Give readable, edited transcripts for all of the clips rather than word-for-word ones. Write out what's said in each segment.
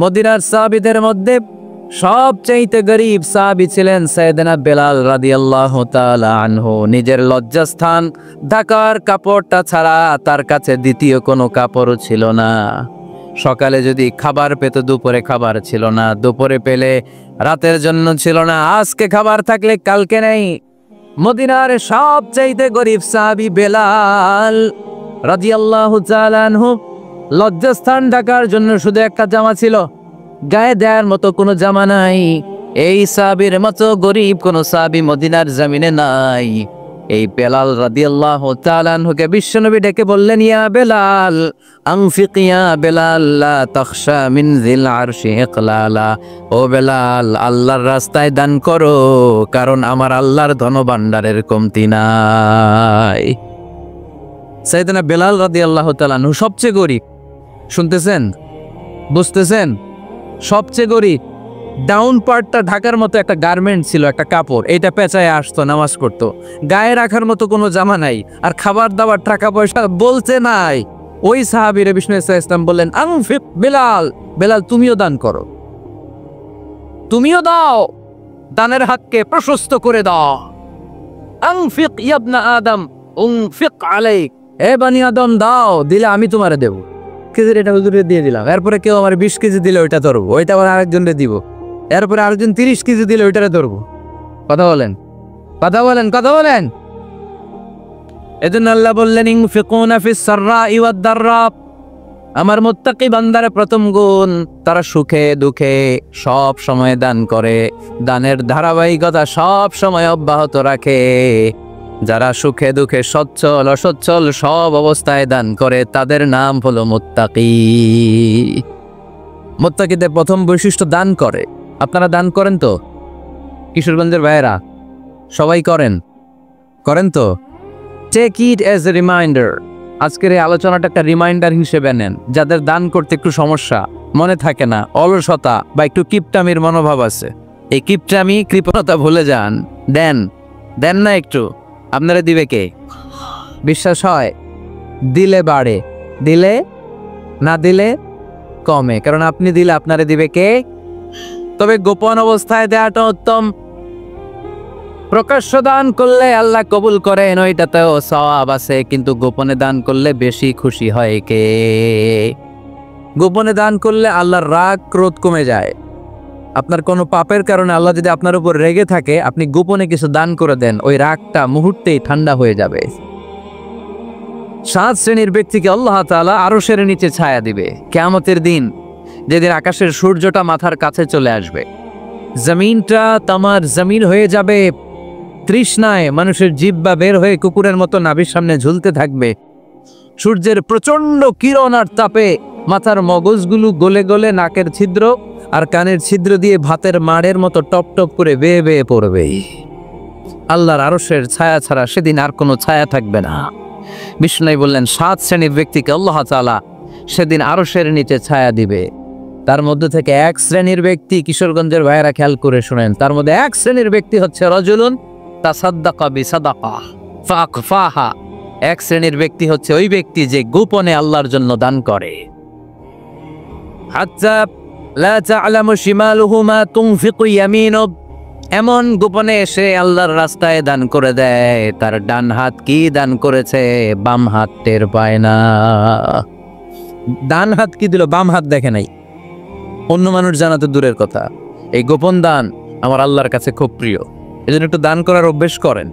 মদিনার সাহাবীদের মধ্যে সবচাইতে গরিব সাহাবী ছিলেন সাইয়েদনা বেলাল রাদিয়াল্লাহু তাআলা আনহু। নিজের লজ্জাস্থান ঢাকার কাপড়টা ছাড়া তার কাছে দ্বিতীয় কোনো কাপড়ও ছিল না। সকালে যদি খাবার পেত, দুপুরে খাবার ছিল না, দুপুরে পেলে রাতের জন্য ছিল না, আজকে খাবার থাকলে কালকে নেই। মদিনার সবচাইতে গরিব সাহাবী বেলাল রাদিয়াল্লাহু তাআলা আনহু, লজ্জাস্থান ঢাকার জন্য শুধু একটা জামা ছিল, গায়ে দেওয়ার মতো কোনো জামা নাই। এই সাহাবীর মতো গরিব কোন সাহাবী মদিনার জমিনে নাই। এই বেলাল রাদিয়াল্লাহু তাআলা আনহুকে বিশ্বনবী ডেকে বললেন, ইয়া বেলাল আনফিক ইয়া বেলাল লা তাখশা মিন যিল আরশি ইকলালা। ও বেলাল, আল্লাহর রাস্তায় দান করো, কারণ আমার আল্লাহর ধনভাণ্ডারের কমতি নাই। সাইয়েদনা বেলাল রাদিয়াল্লাহু তাআলা আনহু সবচেয়ে গরিব। শুনতেছেন, বুঝতেছেন? সবচেয়ে গরিব। ডাউন পার্টটা ঢাকার মতো একটা গার্মেন্ট ছিল, একটা কাপড়, এটা পেঁচায় আসতো, নামাজ পড়তো। গায়ে রাখার মতো কোনো জামা নাই, আর খাবার দাবার টাকা পয়সা বলতে নাই। ওই সাহাবীর বিষ্ণু ইসলাম বললেন, আনফিক বেলাল, বেলাল তুমিও দান করো, তুমিও দাও, দানের হাতকে প্রশস্ত করে দাও। আনফিক ইবনা আদম উনফিক আলাইক, এ বানি আদম দাও, দিলে আমি তোমারে দেব। কেজির এটা হুজুরে দিয়ে দিলাম, এরপরে কেউ আমার 20 কেজি দিলে ওইটা ধরবো, ওইটা আবার আরেকজনকে দিব, এরপরে আরেকজন 30 কেজি দিলে ওইটারে ধরবো। কথা বলেন, কথা বলেন, কথা বলেন। এজন্য আল্লাহ বললেন, ইনফিকুনা ফিস সাররাই ওয়াদ দাররা। আমার মুত্তাকি বান্দার প্রথম গুণ, তারা সুখে দুঃখে সব সময় দান করে, দানের ধারাবাহিকতা সব সময় অব্যাহত রাখে। যারা সুখে দুঃখে সচ্ছল অসচ্ছল সব অবস্থায় দান করে, তাদের নাম হলো মুত্তাকি। মুত্তাকিদের প্রথম বৈশিষ্ট্য দান করে। আপনারা দান করেন তো? কিশোরগঞ্জের ভাইয়েরা সবাই করেন, করেন তো? Take it as a reminder. আজকের এই আলোচনাটা একটা রিমাইন্ডার হিসেবে নেন। যাদের দান করতে একটু সমস্যা, মনে থাকে না, অলসতা বা একটু কিপটামির মনোভাব আছে, এই কিপটামি কৃপণতা ভুলে যান, দেন। দেন না একটু, আপনারা দিবে কে? বিশ্বাস হয়? দিলে বাড়ে, দিলে না দিলে কমে, কারণ আপনি দিলে আপনারে দিবে কে? তবে গোপন অবস্থায় দেওয়াটা উত্তম। প্রকাশ্য দান করলে আল্লাহ কবুল করেন, ওইটাতেও সওয়াব আছে, কিন্তু গোপনে দান করলে বেশি খুশি হয় কে? গোপনে দান করলে আল্লাহর রাগ ক্রোধ কমে যায়। আপনার কোনো পাপের কারণে আল্লাহ যদি আপনার উপর রেগে থাকে, আপনি গোপনে কিছু দান করে দেন, ওই রাগটা মুহূর্তেই ঠান্ডা হয়ে যাবে। 7 শ্রেণীর ব্যক্তিকে আল্লাহ তাআলা আরশের নিচে ছায়া দিবে কিয়ামতের দিন, যেদিন আকাশের সূর্যটা মাথার কাছে চলে আসবে, জমিনটা তামার জমিন হয়ে যাবে, তৃষ্ণায় মানুষের জিহ্বা বের হয়ে কুকুরের মতো নাভির সামনে ঝুলতে থাকবে। সূর্যের প্রচন্ড কিরণ আর তাপে মাথার মগজগুলো গলে গলে নাকের ছিদ্র আর কানের ছিদ্র দিয়ে ভাতের মাড়ের মতো টপ টপ করে বেয়ে বেয়ে পড়বে। আল্লাহর আরশের ছায়া ছাড়া সেদিন আর কোনো ছায়া থাকবে না। বিষ্ণু বললেন, 7 শ্রেণীর ব্যক্তিকে আল্লাহ তাআলা সেদিন আরশের নিচে ছায়া দিবে। তার মধ্যে থেকে 1 শ্রেণীর ব্যক্তি, কিশোরগঞ্জের ভাইয়েরা খেয়াল করে শুনেন, তার মধ্যে 1 শ্রেণীর ব্যক্তি হচ্ছে রাজুলুন তাসাদ্দাকা বিসাদাকা ফাকফাহা। 1 শ্রেণীর ব্যক্তি হচ্ছে ওই ব্যক্তি যে গোপনে আল্লাহর জন্য দান করে। হাত্তা লা তা'লামু শিমালুহু মা তুনফিকু ইয়ামিনুহু, এমন গোপনে এসে আল্লাহর রাস্তায় দান করে দেয়, তার ডান হাত কি দান করেছে বাম হাত টের পায় না। ডান হাত কি দিল, বাম হাত দেখে নাই। অন্য মানুষ জানা তো দূরের কথা, এই গোপন দান আমার আল্লাহর কাছে খুব প্রিয়। এজন্য একটু দান করার অভ্যেস করেন,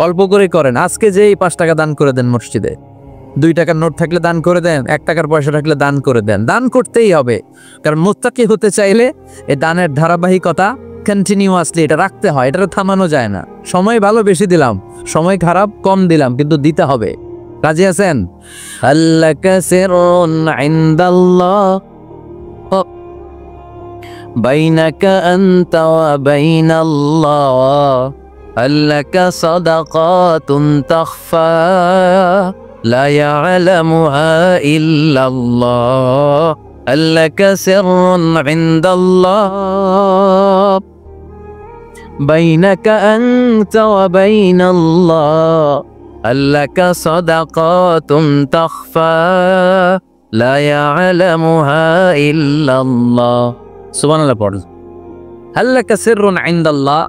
অল্প করে করেন। আজকে যে 5 টাকা দান করে দেন মসজিদে, 2 টাকার নোট থাকলে দান করে দেন, 1 টাকার পয়সা থাকলে দান করে দেন। দান করতেই হবে, কারণ মুত্তাকি হতে চাইলে এই দানের ধারাবাহিকতা কন্টিনিউয়াসলি এটা রাখতে হয়, এটা থামানো যায় না। সময় ভালো বেশি দিলাম, সময় খারাপ কম দিলাম, কিন্তু দিতে হবে। রাজি আছেন? আল্লাকা সিররুন ইনদাল্লাহ বাইনাকা আনতা ওয়া বাইনাল্লাহ, আল্লাকা সাদাকাতুন তাখফা লা ইয়ালামুহা ইল্লাল্লাহ, আল্লাকা সিররুন ইনদাল্লাহ বাইনাকা আনতা ওয়া বাইনাল্লাহ, আল্লাকা সাদাকাতুন তাখফা লা ইয়ালামুহা ইল্লাল্লাহ। সুবহানাল্লাহ পড়ুন। হাল লাকা সিররুন ইনদাল্লাহ,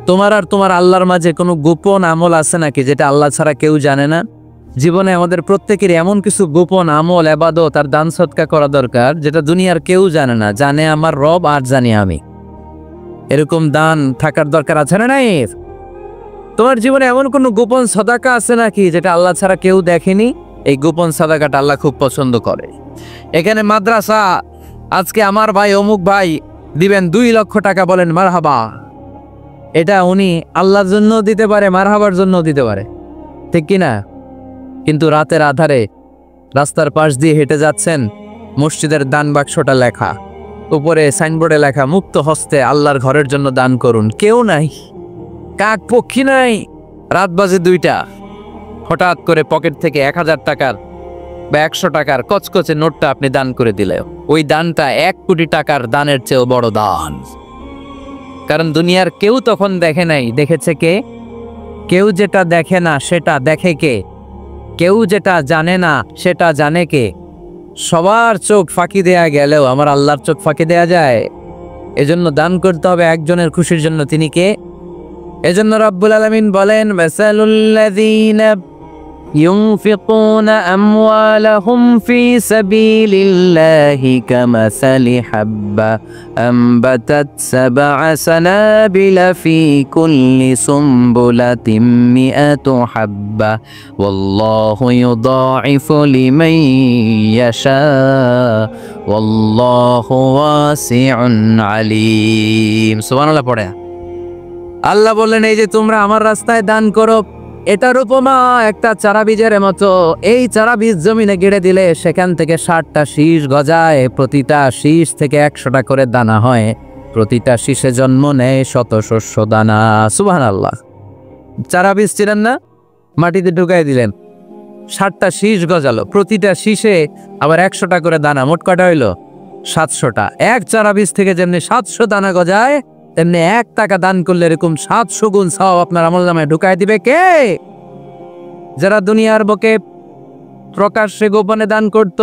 তোমার আর তোমার আল্লাহর মাঝে কোনো গোপন আমল আছে নাকি যেটা আল্লাহ ছাড়া কেউ জানে না? জীবনে আমাদের প্রত্যেকের এমন কিছু গোপন আমল, ইবাদত আর দান সদকা করা দরকার যেটা দুনিয়ার কেউ জানে না, জানে আমার রব আর জানি আমি। এরকম দান থাকার দরকার আছে না নাই? তোমার জীবনে এমন কোনো গোপন সাদাকা আছে নাকি যেটা আল্লাহ ছাড়া কেউ দেখেনি? এই গোপন সাদাকাটা আল্লাহ খুব পছন্দ করে। এখানে মাদ্রাসা, আজকে আমার ভাই অমুক ভাই দিবেন 2 লক্ষ টাকা, বলেন মারহাবা। এটা উনি আল্লাহর জন্য দিতে পারে, মারহাবার জন্য দিতে পারে, ঠিক কিনা? কিন্তু রাতের আধারে রাস্তার পাশ দিয়ে হেঁটে যাচ্ছেন, মসজিদের দান বাক্সটা লেখা, উপরে সাইনবোর্ডে লেখা মুক্ত হস্তে আল্লাহর ঘরের জন্য দান করুন। কেউ নাই, কাক পক্ষী নাই। রাত বাজে 2টা, হঠাৎ করে পকেট থেকে 1000 টাকার বা 100 টাকার কচকচে নোটটা আপনি দান করে দিলে, ওই দানটা 1 কোটি টাকার দানের চেয়েও বড় দান। কারণ দুনিয়ার কেউ তখন দেখে নাই, দেখেছে কে? কেউ যেটা দেখে না সেটা দেখে কে? কেউ যেটা জানে না সেটা জানে কে? সবার চোখ ফাঁকি দেয়া গেলেও আমার আল্লাহর চোখ ফাঁকি দেয়া যায়? এজন্য দান করতে হবে একজনের খুশির জন্য। তিনি কে? এজন্য রব্বুল আলামিন বলেন, মাসালুল্লাযীনা ইউনফিকুনা আমওয়ালাহুম ফি সাবিলিল্লাহি কামাসালি হাব্বা আমবাতাত 7 সানাবিলা ফি কুল্লি সুমবুলাতিন মিআতু হাব্বা ওয়াল্লাহু ইউদাঈফু লিমান ইয়াশা ওয়াল্লাহু ওয়াসিউন আলীম। সুবহানাল্লাহ পড়ে আল্লাহ বললেন, এই যে তোমরা আমার রাস্তায় দান করো, এটার উপমা একটা চারা বীজের মতো। এই চারা বীজ জমিনে গেড়ে দিলে সেখান থেকে 60টা শীষ গজায়, প্রতিটা শীষ থেকে 100টা করে দানা হয়, প্রতিটা শীষে জন্ম নেয় শত শস্য দানা। সুবহানাল্লাহ। চারা বীজ ছিলেন না, মাটিতে ঢুকাই দিলেন, 60টা শীষ গজালো, প্রতিটা শীষে আবার 100টা করে দানা, মোট কটা হইলো? 700টা। এক চারা বীজ থেকে যেমনি 700 দানা গজায়, তেমনি 1 টাকা দান করলে এরকম 700 গুণ সওয়াব আপনার আমলনামায় ঢুকাই দিবে কে? যারা দুনিয়ার বুকে প্রকাশ্যে গোপনে দান করত,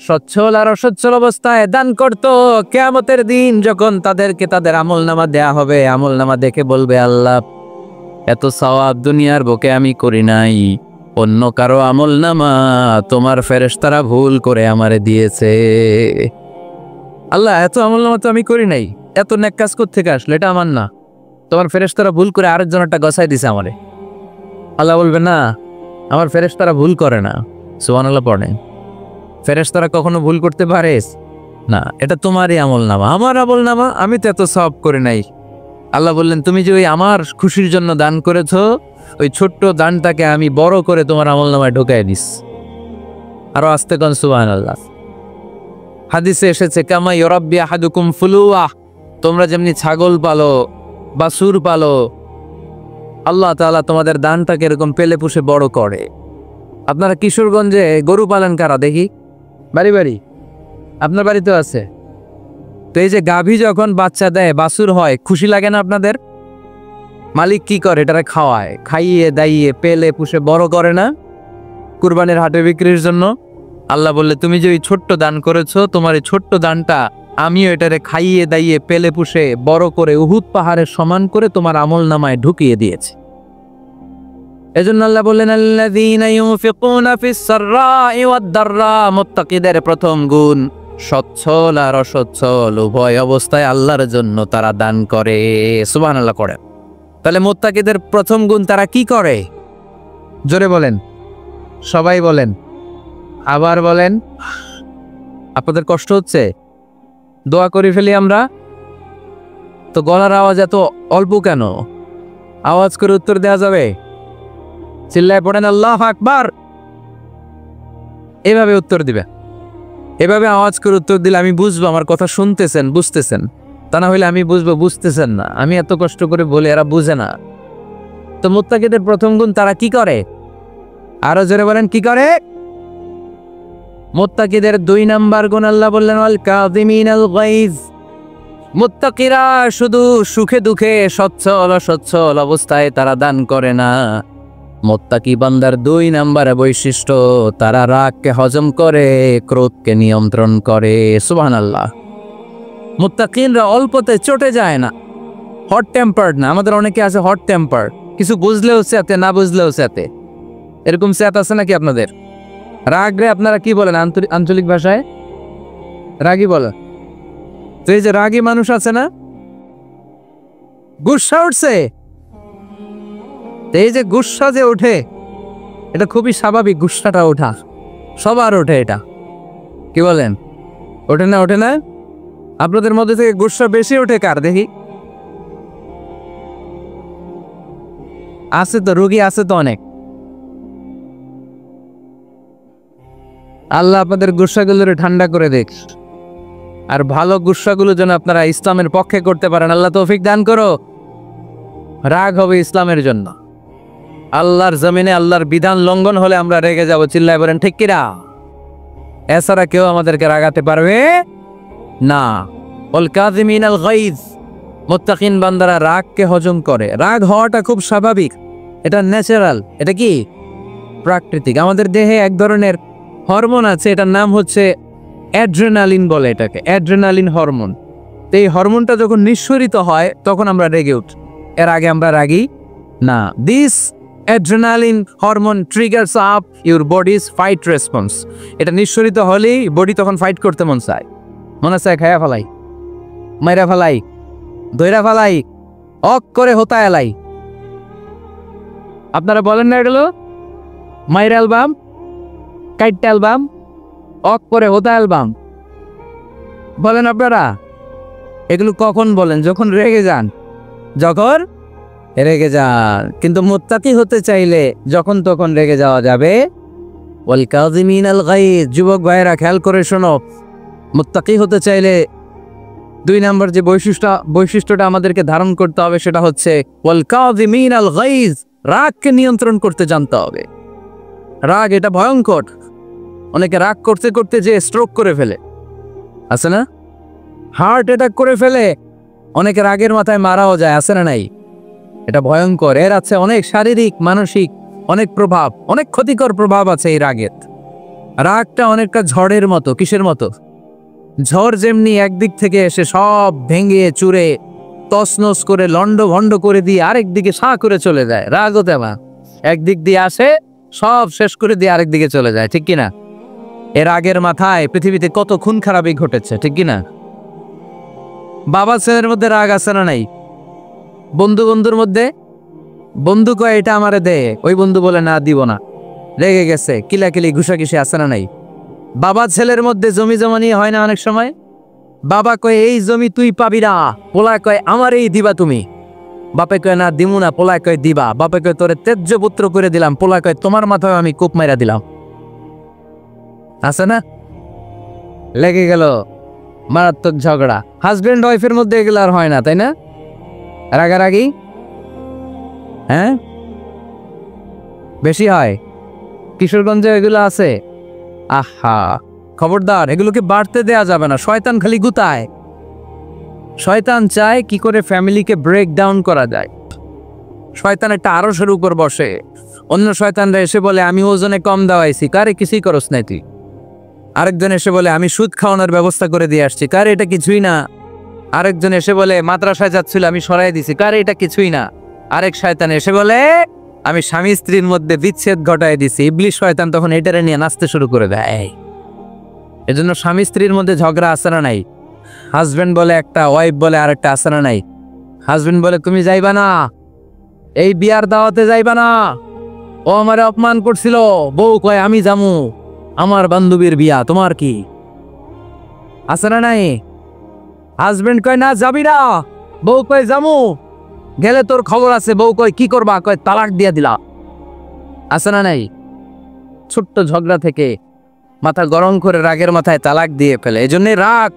সচ্ছল আর অসচ্ছল অবস্থায় দান করত, কিয়ামতের দিন যখন তাদেরকে তাদের আমলনামা দেয়া হবে, আমলনামা দেখে বলবে, আল্লাহ এত সওয়াব দুনিয়ার বুকে আমি করি নাই, অন্য কারো আমলনামা তোমার ফেরেশতারা ভুল করে আমারে দিয়েছে। আল্লাহ এত আমলনামা তো আমি করি নাই, এত নেক কাজ কোত্থেকে আসলো? এটা আমার না, তোমার ফেরেশতারা ভুল করে আরেকজনেরটা গছাই দিছে আমারে। আল্লাহ বলবে, না, আমার ফেরেশতারা ভুল করে না। সুবহানাল্লাহ পড়েন। ফেরেশতারা কখনো ভুল করতে পারে না, এটা তোমারই আমলনামা, আমার আমলনামা, আমি তো এত সওয়াব করে নাই। আল্লাহ বললেন, তুমি যে ওই আমার খুশির জন্য দান করেছো, ওই ছোট্ট দানটাকে আমি বড় করে তোমার আমলনামায় ঢুকাই দিস। আরো আস্তে কোন সুবহানাল্লাহ। হাদিসে এসেছে, কামা ইউরাব্বি আহাদুকুম ফুলুয়া, তোমরা যেমনি ছাগল পালো, বাছুর পালো, আল্লাহ তাআলা তোমাদের দানটাকে এরকম পেলে পুষে বড় করে। আপনারা কিশোরগঞ্জে গরু পালন কারা দেখি? বাড়ি বাড়ি, আপনার বাড়িতেও আছে। তো এই যে গাভী যখন বাচ্চা দেয়, বাছুর হয়, খুশি লাগে না আপনাদের? মালিক কি করে? এটারে খাওয়ায়, খাইয়ে দাইয়ে পেলে পুষে বড় করে না? কুরবানির হাটে বিক্রির জন্য। আল্লাহ বললে, তুমি যে ওই ছোট্ট দান করেছো, তোমার এই ছোট্ট দানটা আমিও এটারে খাইয়ে দাইয়ে পেলে পুষে বড় করে উহুদ পাহাড়ের সমান করে তোমার আমলনামায় ঢুকিয়ে দিয়েছে। এজন্য আল্লাহ বললেন, আল্লাযীনা ইউনফিকুনা ফিস সাররাই ওয়াদ দাররা, মুত্তাকিদের প্রথম গুণ সচ্ছল আর অসচ্ছল উভয় অবস্থায় আল্লাহর জন্য তারা দান করে। সুবহানাল্লাহ করে। তাহলে মুত্তাকিদের প্রথম গুণ তারা কি করে? জোরে বলেন, সবাই বলেন, আবার বলেন। আপনাদের কষ্ট হচ্ছে? দোয়া করে ফেলি আমরা তো। গলার আওয়াজ এত অল্প কেন? আওয়াজ করে উত্তর দেওয়া যাবে? চিল্লায় পড়েন আল্লাহু আকবার। এভাবে উত্তর দিবে, এভাবে আওয়াজ করে উত্তর দিলে আমি বুঝবো আমার কথা শুনতেছেন, বুঝতেছেন। তা না হইলে আমি বুঝবো বুঝতেছেন না, আমি এত কষ্ট করে বলি এরা বুঝে না। তো মুত্তাকিদের প্রথম গুণ তারা কি করে? আরো জোরে বলেন, কি করে? মুত্তাকিদের 2 নাম্বার গুণ আল্লাহ বললেন, ওয়াল কাযিমিনাল গাইজ। মুত্তাকিরা শুধু সুখে দুঃখে সচ্ছল অসচ্ছল অবস্থায় তারা দান করে না, মুত্তাকি বান্দার 2 নম্বরে বৈশিষ্ট্য, তারা রাগকে হজম করে, ক্রোধকে নিয়ন্ত্রণ করে। সুবহানাল্লাহ। মুত্তাকিনরা অল্পতে চটে যায় না, হট টেম্পার্ড না। আমাদের অনেকে আছে হট টেম্পার, কিছু বুঝলেও স্যাতে, না বুঝলেও স্যাতে। এরকম স্যাত আছে নাকি আপনাদের? রাগরে আপনারা কি বলেন আঞ্চলিক ভাষায়? রাগী বলেন। তো এই যে রাগী মানুষ আছে না, গুসা উঠছে, এই যে গুসা যে ওঠে, এটা খুবই স্বাভাবিক। গুসাটা ওঠা সবার ওঠে, এটা কি বলেন? ওঠে না? ওঠে না? আপনাদের মধ্যে থেকে গুসা বেশি ওঠে কার দেখি? আছে তো, রোগী আছে তো অনেক। আল্লাহ আপনাদের গুসাগুলোরে ঠান্ডা করে দেখ, আর ভালো গুসাগুলো যেন আপনারা ইসলামের পক্ষে করতে পারেন। আল্লাহ তৌফিক দান করো। রাগ হবে ইসলামের জন্য। আল্লাহর জমিনে আল্লাহর বিধান লঙ্ঘন হলে আমরা রেগে যাব, চিল্লায় বলেন ঠিক কিনা? এছাড়া কেউ আমাদেরকে রাগাতে পারবে না। ওয়াল কাযিমিনাল গাইজ, মুত্তাকিন বান্দারা রাগকে হজম করে। রাগ হওয়াটা খুব স্বাভাবিক, এটা ন্যাচারাল, এটা কি প্রাকৃতিক। আমাদের দেহে এক ধরনের হরমোন আছে, এটার নাম হচ্ছে অ্যাড্রেনালিন বলে এটাকে, অ্যাড্রেনালিন হরমোন। তো এই হরমোনটা যখন নিঃসরিত হয় তখন আমরা রেগে উঠি, এর আগে আমরা রাগি না। This adrenaline hormone triggers up your bodies fight response. এটা নিঃসরিত হলেই বডি তখন ফাইট করতে মন চায়, মনে চায় খায়া ফেলাই, মাইরা ফেলাই, দইরা ফেলাই, অক করে হোতা এলাই। আপনারা বলেন না এগুলো? মাইরা অ্যালবাম, কাইটটা অ্যালবাম, অক করে হোতা অ্যালবাম বলেন আপনারা? এগুলো কখন বলেন? যখন রেগে যান, যখন রেগে যান। কিন্তু মুত্তাকি হতে চাইলে যখন তখন রেগে যাওয়া যাবে। ওয়াল কাযিমিনাল গাইজ, যুবক ভাইরা খেয়াল করে শোনো, মুত্তাকি হতে চাইলে 2 নম্বর যে বৈশিষ্ট্যটা আমাদেরকে ধারণ করতে হবে সেটা হচ্ছে ওয়াল কাযিমিনাল গাইজ, রাগকে নিয়ন্ত্রণ করতে জানতে হবে। রাগ এটা ভয়ঙ্কর। অনেকে রাগ করতে করতে যে স্ট্রোক করে ফেলে, আছে না? হার্ট অ্যাটাক করে ফেলে, অনেকে রাগের মাথায় মারাও যায়, আছে না নাই? এটা ভয়ঙ্কর। এর আছে অনেক শারীরিক, মানসিক অনেক প্রভাব, অনেক ক্ষতিকর প্রভাব আছে এই রাগের। রাগটা অনেকটা ঝড়ের মতো। কিসের মতো? ঝড় যেমনি একদিক থেকে এসে সব ভেঙে চুরে তছনছ করে লন্ড ভন্ড করে দিয়ে আরেক দিকে সা করে চলে যায়, রাগও তেমন একদিক দিয়ে আসে সব শেষ করে দিয়ে আরেক দিকে চলে যায়, ঠিক কিনা? এর রাগের মাথায় পৃথিবীতে কত খুন খারাপই ঘটেছে, ঠিক কিনা? বাবা ছেলের মধ্যে রাগ আছে না নাই? বন্ধু বন্ধুর মধ্যে, বন্ধু কয় এটা আমারে দে, ওই বন্ধু বলে না দিব না, রেগে গেছে, কিলাকিলি ঘুষাঘুষি আছে না নাই? বাবা ছেলের মধ্যে জমি জমা নিয়ে হয় না অনেক সময়? বাবা কয় এই জমি তুই পাবি না, পোলা কয় আমারই দিবা তুমি। বাপে কয় না দিমু না, পোলা কয় দিবা। বাপে কয় তোরে তেজ্য পুত্র করে দিলাম, পোলা কয় তোমার মাথায় আমি কূপ মাইরা দিলাম। আছে না? লেগে গেল, মারাত্মক ঝগড়া। হাজবেন্ড ওয়াইফের মধ্যে এগুলো আর হয় না, তাই না? রাগারাগি হ্যাঁ বেশি হয়। কিশোরগঞ্জে এগুলো আছে। আহা, খবরদার, এগুলোকে বাড়তে দেয়া যাবে না। শয়তান খালি গুতায়। শয়তান চায় কি করে ফ্যামিলিকে ব্রেক ডাউন করা যায়। শয়তান একটা আরশের উপর বসে, অন্য শয়তানরা এসে বলে আমি ওজনে কম দাওয়াইছি, কারে কিছুই করস নাই তুই। আরেকজন এসে বলে আমি সুদ খাওয়ানোর ব্যবস্থা করে দিয়ে আসছি, কারে এটা কিছুই না। আরেকজন এসে বলে মাদ্রাসায় যাচ্ছিল আমি সরাই দিছি, কারে এটা কিছুই না। আরেক শয়তান এসে বলে আমি স্বামী স্ত্রীর মধ্যে বিচ্ছেদ ঘটায় দিছি। ইবলিশ শয়তান তখন এটারে নিয়ে নাচতে শুরু করে দেয়। এজন্য স্বামী স্ত্রীর মধ্যে ঝগড়া আছে না নাই? হাজবেন্ড বলে একটা, ওয়াইফ বলে আরেকটা, আছে না নাই? হাজবেন্ড বলে তুমি যাইবা না, এই বিয়ার দাওয়াতে যাইবা না, ও আমারে অপমান করছিল। বউ কয় আমি যামু, আমার বান্ধবীর বিয়া, তোমার কি? আছে না নাই? হাজবেন্ড কয় না যাবি না, বউ কয় যামু, গেলে তোর খবর আছে। বউ কয় কি করবা? কয় তালাক দিয়া দিলা। আছে না নাই? ছোট্ট ঝগড়া থেকে মাথা গরম করে রাগের মাথায় তালাক দিয়ে ফেলে। এজন্য রাগ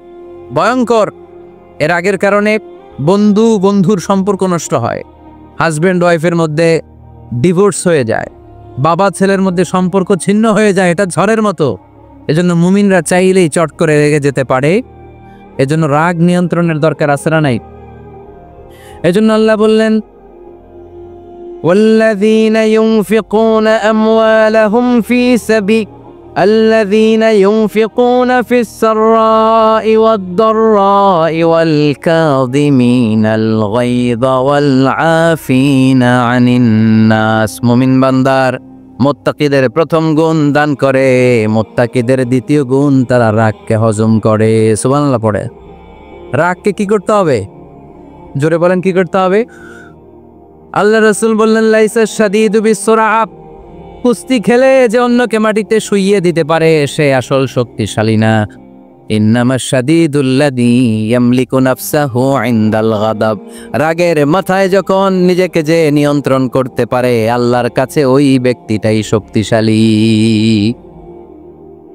ভয়ঙ্কর। এর রাগের কারণে বন্ধু বন্ধুর সম্পর্ক নষ্ট হয়, হাজবেন্ড ওয়াইফের মধ্যে ডিভোর্স হয়ে যায়, বাবা ছেলের মধ্যে সম্পর্ক ছিন্ন হয়ে যায়। এটা ঝড়ের মতো। এজন্য মুমিনরা চাইলেই চট করে রেগে যেতে পারে। এজন্য রাগ নিয়ন্ত্রণের দরকার আছে না নাই? এজন্য আল্লাহ বললেন والذين ينفقون أموالهم في سبيل الذين ينفقون في السراء والضراء والكاظمين الغيظ والعافين عن الناس মুমিন বান্দার মুত্তাকিদের প্রথম গুণ দান করে, মুত্তাকিদের দ্বিতীয় গুণ তারা রাগকে হজম করে। সুবহানাল্লাহ পড়ে। রাগকে কি করতে হবে? জোরে বলেন কি করতে হবে? আল্লাহ রাসূল বললেন লাইসা শাদীদু বিসসুরআ, কুস্তি খেলে যে অন্যকে মাটিতে শুইয়ে দিতে পারে সে আসল শক্তিশালী না। ইন্নামা শাদীদুল্লাযী ইয়ামলিকু নাফসাহু ইনদাল গাদাব, রাগের মাথায় যখন নিজেকে যে নিয়ন্ত্রণ করতে পারে আল্লাহর কাছে ওই ব্যক্তিটাই শক্তিশালী।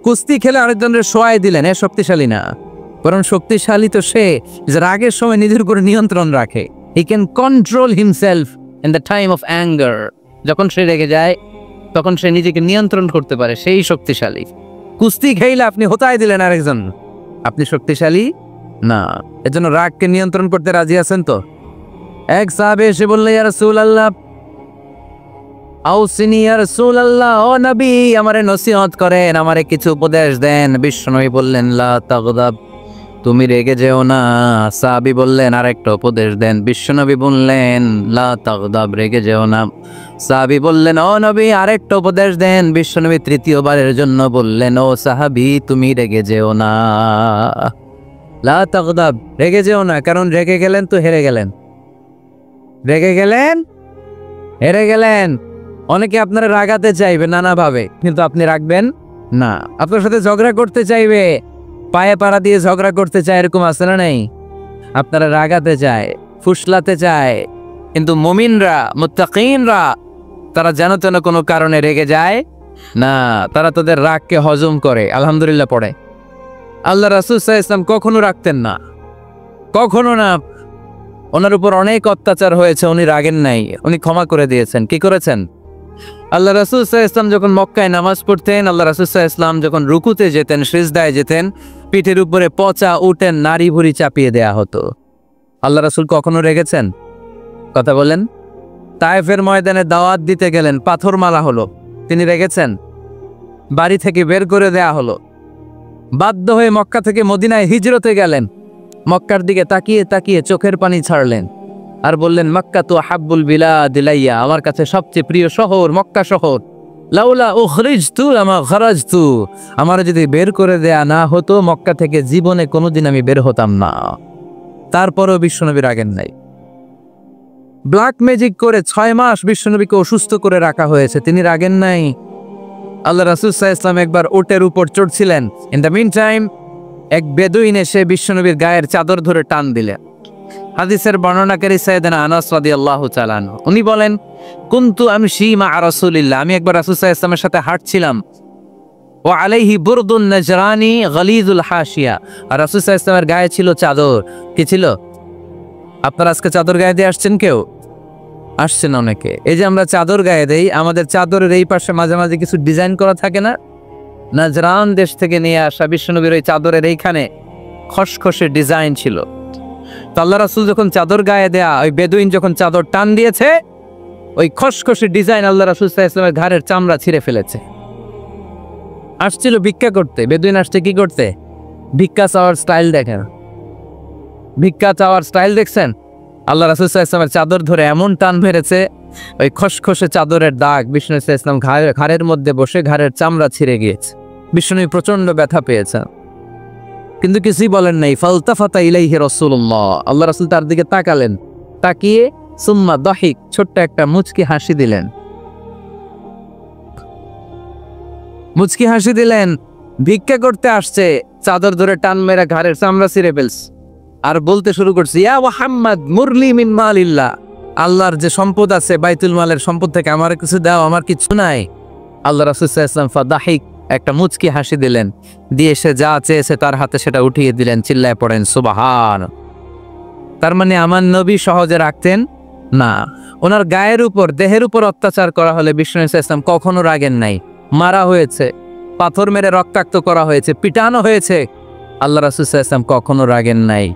কুস্তি খেলে আরেকজনের শোয়াই দিলেন এ শক্তিশালী না, বরং শক্তিশালী তো সে যে রাগের সময় নিজের উপরে নিয়ন্ত্রণ রাখে। He can control himself in the time of anger, যখন সে রেগে যায় তখন সে নিজেকে নিয়ন্ত্রণ করতে পারে, সেই শক্তিশালী। কুস্তি খেলে আপনি হোতায় দিলেন আরেকজন, আপনি শক্তিশালী না। এজন্য রাগকে নিয়ন্ত্রণ করতে রাজি আছেন তো? এক সাহাবে এসে বললেন ইয়া রাসূলুল্লাহ আউসিনি ইয়া রাসূলুল্লাহ, ও নবী আমারে নসিহত করেন, আমারে কিছু উপদেশ দেন। বিশ্বনবী বললেন লা তাগদাব, তুমি রেগে যেও না। সাহাবী বললেন আরেকটা উপদেশ দেন। বিশ্বনবী বললেন লা তাগদাব, রেগে যেও না। সাহাবী বললেন ও নবী আরেকটা উপদেশ দেন। বিশ্বনবী তৃতীয়বারের জন্য বললেন ও সাহাবী তুমি রেগে যেও না, লা তাগদাব, রেগে যেও না। কারণ রেগে গেলেন তো হেরে গেলেন, রেগে গেলেন হেরে গেলেন। অনেকে আপনারা রাগাতে চাইবে নানাভাবে, কিন্তু আপনি রাখবেন না। আপনার সাথে ঝগড়া করতে চাইবে, পায়ে পাড়া দিয়ে ঝগড়া করতে চায়, এরকম আছে না নাই? আপনারা রাগাতে চায়, ফুসলাতে চায়, কিন্তু মুমিনরা মুত্তাকিনরা তারা যেন তেন কোনো কারণে রেগে যায় না, তারা তাদের রাগকে হজম করে। আলহামদুলিল্লাহ পড়ে। আল্লাহ রাসূল সাল্লাল্লাহু আলাইহি ওয়াসাল্লাম কখনো রাখতেন না, কখনো না। ওনার উপর অনেক অত্যাচার হয়েছে, উনি রাগেন নাই, উনি ক্ষমা করে দিয়েছেন। কি করেছেন? আল্লাহ রাসূল সাল্লাল্লাহু আলাইহি ওয়াসাল্লাম যখন মক্কায় নামাজ পড়তেন, আল্লাহ রাসূল সাল্লাল্লাহু আলাইহি ওয়াসাল্লাম যখন রুকুতে যেতেন, সিজদায় যেতেন, পিঠের উপরে পচা উটের নাড়ি ভুঁড়ি চাপিয়ে দেয়া হতো। আল্লাহ রাসূল কখনো রেগেছেন? কথা বলেন। তায়েফের ময়দানে দাওয়াত দিতে গেলেন, পাথর মারা হলো, তিনি রেগেছেন? বাড়ি থেকে বের করে দেয়া হলো, বাধ্য হয়ে মক্কা থেকে মদিনায় হিজরতে গেলেন। মক্কার দিকে তাকিয়ে তাকিয়ে চোখের পানি ছাড়লেন আর বললেন মক্কা তো হাব্বুল বিলাদ ইলাইয়া, আমার কাছে সবচেয়ে প্রিয় শহর মক্কা শহর। লাউলা উখরিজতু লামা খারাজতু, আমার যদি বের করে দেয়া না হতো মক্কা থেকে জীবনে কোনোদিন আমি বের হতাম না। তারপরেও বিশ্বনবী রাগেন নাই। ব্ল্যাক ম্যাজিক করে 6 মাস বিশ্বনবীকে অসুস্থ করে রাখা হয়েছে, তিনি রাগেন নাই। আল্লাহ রাসূল সাল্লাল্লাহু আলাইহি ওয়াসাল্লাম একবার উটের উপর চড়ছিলেন। ইন দ্য মিন টাইম এক বেদুইন এসে বিশ্বনবীর গায়ের চাদর ধরে টান দিলেন। হাদিসের বর্ণনাকারী সাইয়েদনা আনাস রাদিয়াল্লাহু তাআলা আনহু, উনি বলেন কুনতু আমশি মা রাসূলিল্লাহ, আমি একবার রাসূল সাল্লাল্লাহু আলাইহি ওয়াসাল্লামের সাথে হাঁটছিলাম। ওয়া আলাইহি বুরদুন নাজরানি গলিজুল হাশিয়া, আর রাসূল সাল্লাল্লাহু আলাইহি ওয়াসাল্লামের গায়ে ছিল চাদর। কি ছিল? আপনারা আজকে চাদর গায়ে দিয়ে আসছেন? কেউ আসছেন অনেকে। এই যে আমরা চাদর গায়ে দেই, আমাদের চাদরের এই পাশে মাঝে মাঝে কিছু ডিজাইন করা থাকে না? নাজরান দেশ থেকে নিয়ে আসা বিশ্বনবীর ওই চাদরের এইখানে খসখসে ডিজাইন ছিল। তো আল্লাহ রাসূল যখন চাদর গায়ে দেয়া, ওই বেদুইন যখন চাদর টান দিয়েছে, ওই খসখসে ডিজাইন আল্লাহ রাসূল সাল্লাল্লাহু আলাইহি ওয়াসাল্লামের ঘাড়ের চামড়া ছিঁড়ে ফেলেছে। আসছিল ভিক্ষা করতে, বেদুইন আসছে কি করতে? ভিক্ষা চাওয়ার স্টাইল দেখেন, ভিক্ষা চাওয়ার স্টাইল দেখছেন? আল্লাহ রাসূল সাল্লাল্লাহু আলাইহি ওয়াসাল্লামের চাদর ধরে এমন টান মেরেছে, ওই খসখসে চাদরের দাগ বিষ্ণু সাল্লাল্লাহু আলাইহি ওয়াসাল্লাম ঘাড়ের মধ্যে বসে ঘাড়ের চামড়া ছিঁড়ে গিয়েছে। বিষ্ণু প্রচন্ড ব্যথা পেয়েছেন, কিন্তু কিছুই বলেন নাই। ফালতাফাতা ইলাইহি রাসূলুল্লাহ, আল্লাহ রাসূল তার দিকে তাকালেন, তাকিয়ে সুম্মা দাহিক, ছোট্ট একটা মুচকি হাসি দিলেন। মুচকি হাসি দিলেন। ভিক্ষা করতে আসছে, চাদর ধরে টান মেরে ঘাড়ের চামড়া ছিঁড়ে ফেলছে, আর বলতে শুরু করছে ইয়া মুহাম্মদ মুরলি মিন মালিল্লাহ, আল্লাহর যে সম্পদ আছে বাইতুল মালের সম্পদ থেকে আমার কিছু দাও, আমার কিছু নাই। আল্লাহ রাসূল সাল্লাল্লাহু আলাইহি ওয়াসাল্লাম ফাদাহিক, একটা মুচকি হাসি দিলেন, দিয়ে সে যা চেয়েছে তার হাতে সেটা উঠিয়ে দিলেন। চিল্লায় পড়েন সুবহান। তার মানে আমার নবী সহজে রাখতেন না। ওনার গায়ের উপর দেহের উপর অত্যাচার করা হলে বিষ্ণু সাল্লাল্লাহু আলাইহি ওয়াসাল্লাম কখনো রাগেন নাই। মারা হয়েছে, পাথর মেরে রক্তাক্ত করা হয়েছে, পিটানো হয়েছে, আল্লাহ রাসূল সাল্লাল্লাহু আলাইহি ওয়াসাল্লাম কখনো রাগেন নাই।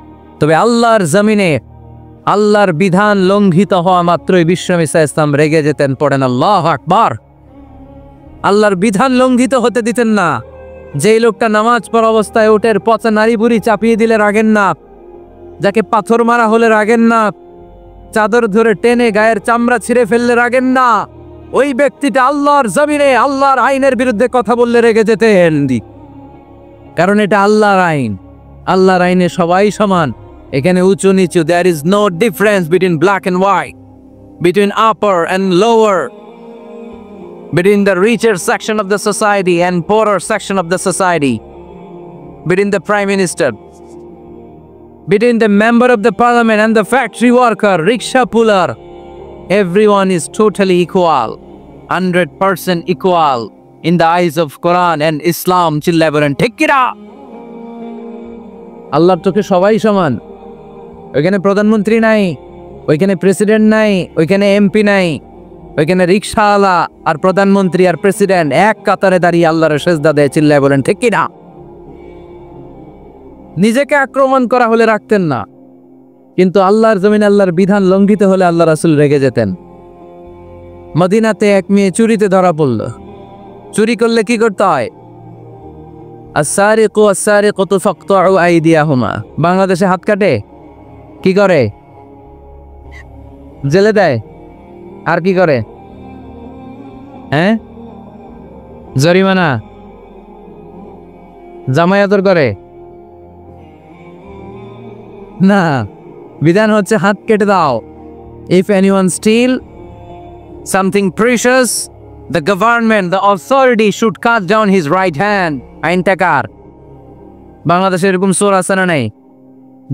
তবে আল্লাহর জমিনে আল্লাহর বিধান লঙ্ঘিত হওয়া মাত্রই বিশ্বনবী সাল্লাল্লাহু আলাইহি ওয়াসাল্লাম রেগে যেতেন, পড়েন আল্লাহু আকবার। আল্লাহর বিধান লঙ্ঘিত হতে দিতেন না। যেই লোকটা নামাজ পড়া অবস্থায় উঠের পচা নারী বুড়ি চাপিয়ে দিলে রাগেন না, যাকে পাথর মারা হলে রাগেন না, চাদর ধরে টেনে গায়ের চামড়া ছিঁড়ে ফেললে রাগেন না, ওই ব্যক্তিটা আল্লাহর জমিনে আল্লাহর আইনের বিরুদ্ধে কথা বললে রেগে যেতেন। কারণ এটা আল্লাহর আইন, আল্লাহর আইনে সবাই সমান। এখানে উঁচু নিচু, there is no difference between black and white, between upper and lower, between the richer section of the society and poorer section of the society, between the prime minister, between the member of the parliament and the factory worker, rickshaw puller. Everyone is totally equal, 100% equal in the eyes of Quran and Islam. চিল্লায় বলেন ঠিক কিনা? আল্লাহর চোখে সবাই সমান। ওইখানে প্রধানমন্ত্রী নাই, ওইখানে প্রেসিডেন্ট নাই, ওইখানে এমপি নাই, ওইখানে রিকশাওয়ালা আর প্রধানমন্ত্রী আর প্রেসিডেন্ট এক কাতারে দাঁড়িয়ে আল্লাহর সেজদা দেয়। চিল্লায় বলেন ঠিক কিনা? নিজেকে আক্রমণ করা হলে রাখতেন না, কিন্তু আল্লাহর জমিনে আল্লাহর বিধান লঙ্ঘিত হলে আল্লাহ রাসূল রেগে যেতেন। মদিনাতে এক মেয়ে চুরিতে ধরা পড়ল। চুরি করলে কি করতে হয়? আস-সারিকু আস-সারিকাতু ফাকতাউ আইদিয়াহুমা। বাংলাদেশে হাত কাটে, কি করে? জেলে দেয়। আর কি করে? জরিমানা, জামায়াতর করে না। বিধান হচ্ছে হাত কেটে দাও। If anyone steal something precious, the government, the authority should cut down his right hand. আইনটা কার? বাংলাদেশে এরকম চোর আছে না নাই?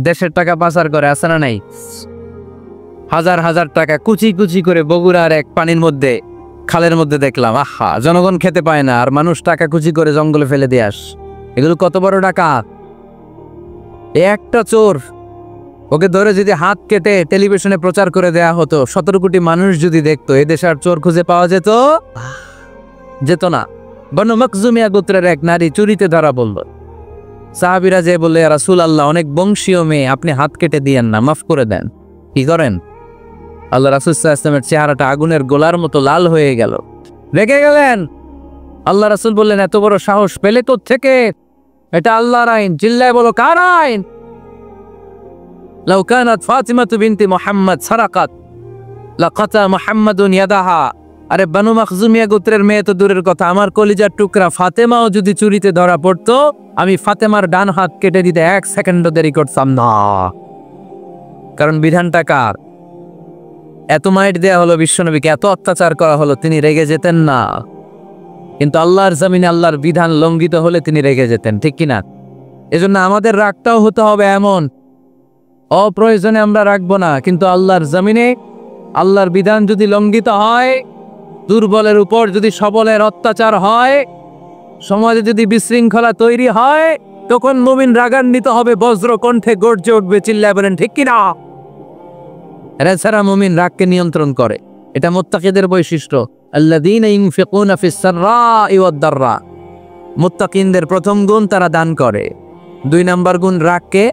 দেশের টাকা পাচার করে আছে না নাই? হাজার হাজার টাকা কুচি কুচি করে বগুড়ার এক পানির মধ্যে, খালের মধ্যে দেখলাম। আহা, জনগণ খেতে পায় না আর মানুষ টাকা কুচি করে জঙ্গলে ফেলে দিয়ে আস। এগুলো কত বড় টাকা! একটা চোর, ওকে ধরে যদি হাত কেটে টেলিভিশনে প্রচার করে দেয়া হতো, 17 কোটি মানুষ যদি দেখতো, এদেশে আর চোর খুঁজে পাওয়া যেত না। বনু মখজুমিয়া গোত্রের এক নারী চুরিতে ধরা বলল। সাহাবীরা যে বললে, ইয়া রাসূলুল্লাহ, অনেক বংশীয় মেয়ে, আপনি হাত কেটে দিয়েন না, মাফ করে দেন। কি করেন? আল্লাহ রাসূল সাল্লাল্লাহু আলাইহি ওয়াসাল্লামের চেহারাটা আগুনের গোলার মতো লাল হয়ে গেল, রেগে গেলেন। আল্লাহ রাসূল বললেন, এত বড় সাহস পেলে কোথা থেকে? এটা আল্লাহর আইন। চিল্লায় বলো, কার আইন? লাউ কানাত ফাতিমাতু বিনতি মুহাম্মদ সারাকাত লাকাতা মুহাম্মাদুন ইয়াদাহা। আরে বনু মখজুমিয়া গোত্রের মেয়ে তো দূরের কথা, আমার কলিজার টুকরা ফাতেমাও যদি চুরিতে ধরা পড়তো, আমি ফাতেমার ডান হাত কেটে দিতে 1 সেকেন্ডও দেরি করতাম না। কারণ বিধানটা কার? এত মাইট দেয়া হলো বিশ্বনবীকে, এত অত্যাচার করা হলো, তিনি রেগে যেতেন না। কিন্তু আল্লাহর জমিনে আল্লাহর বিধান লঙ্ঘিত হলে তিনি রেগে যেতেন, ঠিক কিনা? এজন্য আমাদের রাগটাও হতে হবে এমন, অপ্রয়োজনে আমরা রাখবো না। কিন্তু আল্লাহর জমিনে আল্লাহর বিধান যদি লঙ্ঘিত হয়, দুর্বলের উপর যদি সবলের অত্যাচার হয়, সমাজে যদি বিশৃঙ্খলা তৈরি হয়, তখন মুমিন রাগান্বিত হবে, বজ্র কণ্ঠে গর্জে উঠবে। চিল্লায় বলেন ঠিক কিনা? এছাড়া মুমিন রাগকে নিয়ন্ত্রণ করে, এটা মুত্তাকিদের বৈশিষ্ট্য। আল্লাযীনা ইউনফিকুনা ফিস সাররাই ওয়াদ দাররা। মুত্তাকিনদের প্রথম গুণ, তারা দান করে। 2 নাম্বার গুণ, রাগকে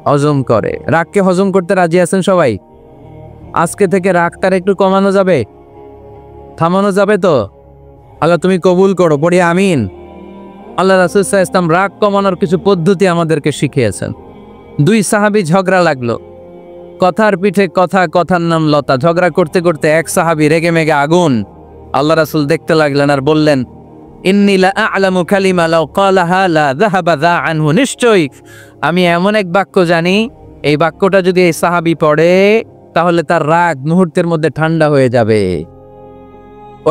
হজম করে। রাগকে হজম করতে রাজি আছেন সবাই? আজকে থেকে রাগটার একটু কমানো যাবে, থামানো যাবে তো? আল্লাহ তুমি কবুল করো, পড়ি আমিন। আল্লাহ রাসূল সাল্লাল্লাহু আলাইহি ওয়াসাল্লাম রাগ কমানোর কিছু পদ্ধতি আমাদেরকে শিখিয়েছেন। 2 সাহাবী ঝগড়া লাগলো, কথার পিঠে কথা, কথার নাম লতা। ঝগড়া করতে করতে এক সাহাবী রেগে মেগে আগুন। আল্লাহ রাসূল দেখতে লাগলেন আর বললেন, ইন্নী লা আ'লামু কালিমা লাউ ক্বালাহা লা যাহাবা যা আনহু। নিশ্চয়ই আমি এমন এক বাক্য জানি, এই বাক্যটা যদি এই সাহাবী পড়ে, তাহলে তার রাগ মুহূর্তের মধ্যে ঠান্ডা হয়ে যাবে।